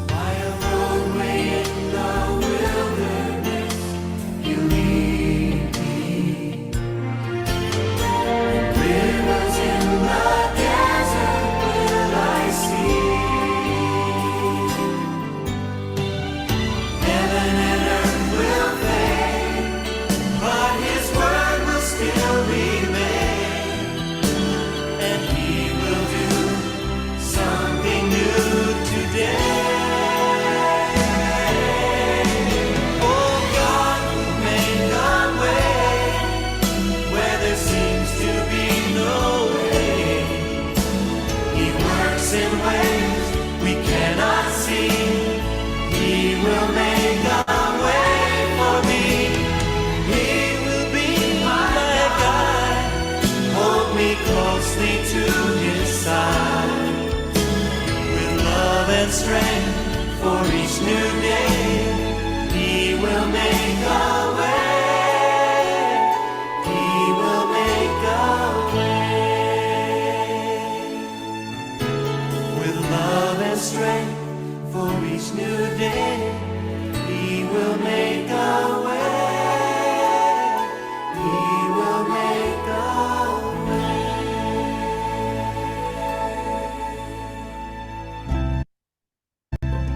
By a roadway in the wilderness, you lead me. Rivers in the desert will make a way for me. He will be my guide. Hold me closely to his side. With love and strength for each new day, he will make a way. He will make a way. With love and strength for each new day, he will make a way. He will make a way.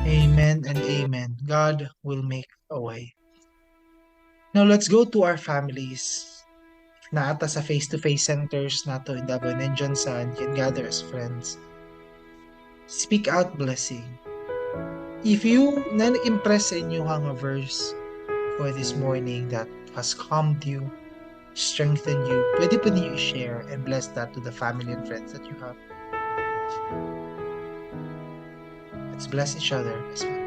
Amen and amen. God will make a way. Now let's go to our families. Naata sa face-to-face centers nato in Davao and Johnson can gather as friends. Speak out blessing. If you na-impress sa inyo ang verse for this morning that has calmed you, strengthened you, pwede po niyo i-share and bless that to the family and friends that you have. Let's bless each other as families.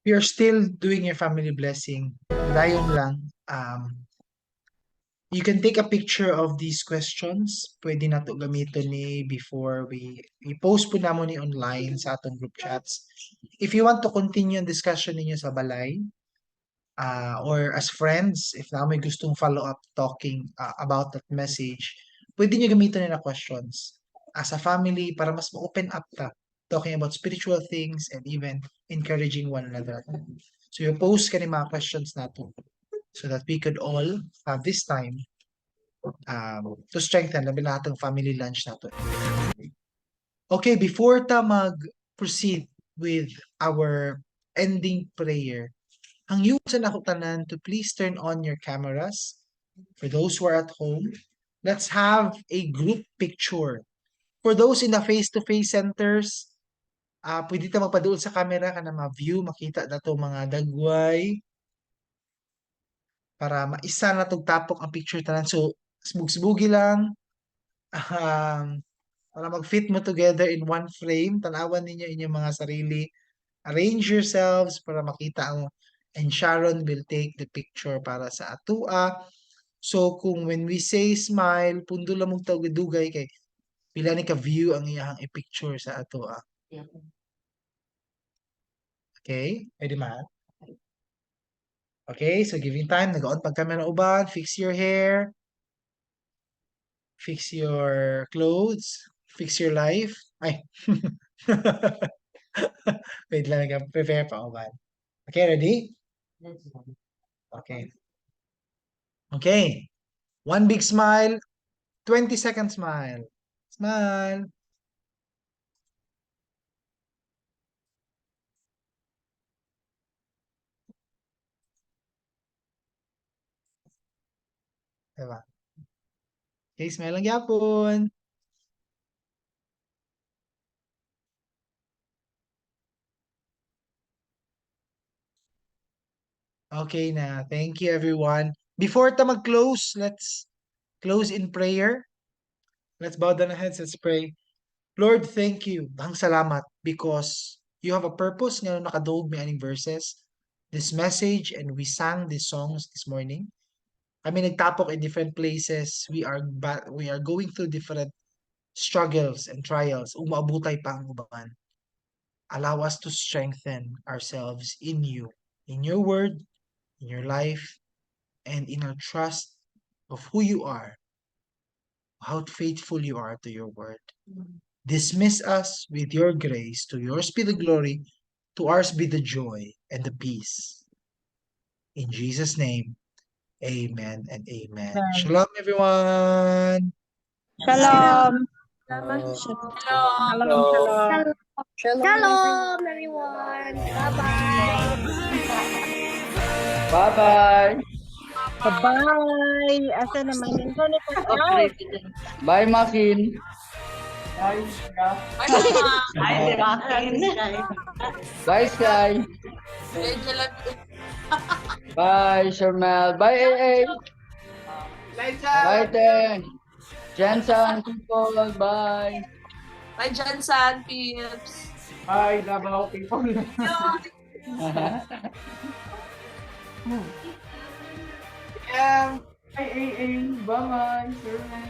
If you're still doing your family blessing, dayon lang, you can take a picture of these questions. Pwede na to gamiton ni before we post po namo ni online sa atong group chats. If you want to continue ang discussion ninyo sa balay, or as friends, if na may gustong follow up talking about that message, pwede nyo gamitin na questions. As a family, para mas ma-open up ta, talking about spiritual things and even encouraging one another. So you post ka ni mga questions nato so that we could all have this time to strengthen labi na atong family lunch nato. Okay, before ta mag-proceed with our ending prayer, ang yusan ako tanan to please turn on your cameras. For those who are at home, let's have a group picture. For those in the face-to-face centers, pwede ta magpaduol sa camera ka na ma-view, makita na to mga dagway para maisa na tong tapok ang picture tanan. So, smug-smugi lang para mag-fit mo together in one frame. Tanawan ninyo inyong mga sarili. Arrange yourselves para makita ang and Sharon will take the picture para sa atua. So kung when we say smile, pundo lang mong dugay kay Pila ni ka-view ang iyahang i-picture sa ato ah. Okay? Pwede man? Okay, so giving time, nag-on pag camera uban, fix your hair, fix your clothes, fix your life. Ay. Wait lang, nag-prepare pa uban. Okay, ready? Okay. Okay. One big smile, 20-second smile. Smile. Diba? Okay, smile lang yapon. Okay na. Thank you, everyone. Before ta mag-close, let's close in prayer. Let's bow down our heads. Let's pray. Lord, thank you. Bang salamat because you have a purpose nga nakadog may aning verses. This message and we sang these songs this morning. Kami nagtapok in different places. We are going through different struggles and trials. Umaabutay pa ang uban. Allow us to strengthen ourselves in you, in your word, in your life, and in our trust of who you are, how faithful you are to your word. Dismiss us with your grace. To yours be the glory, to ours be the joy and the peace. In Jesus' name, amen and amen. Shalom, everyone. Shalom. Shalom. Shalom. Shalom, everyone. Bye-bye. Bye-bye. Bye-bye. Asa naman yung ganit out? Bye, Makin. Bye, Bye, Sky. Bye, Shermel. Bye, AA. Bye, Te. Jensen, people. Bye. Bye, Jansan, Pips. Bye, Davao people. Bye, AA. Bye-bye, Shermel.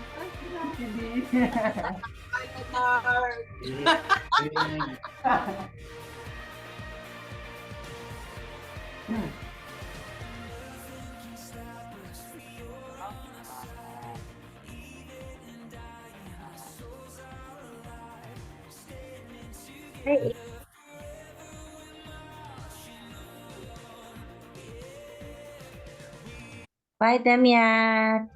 Bye, Damian.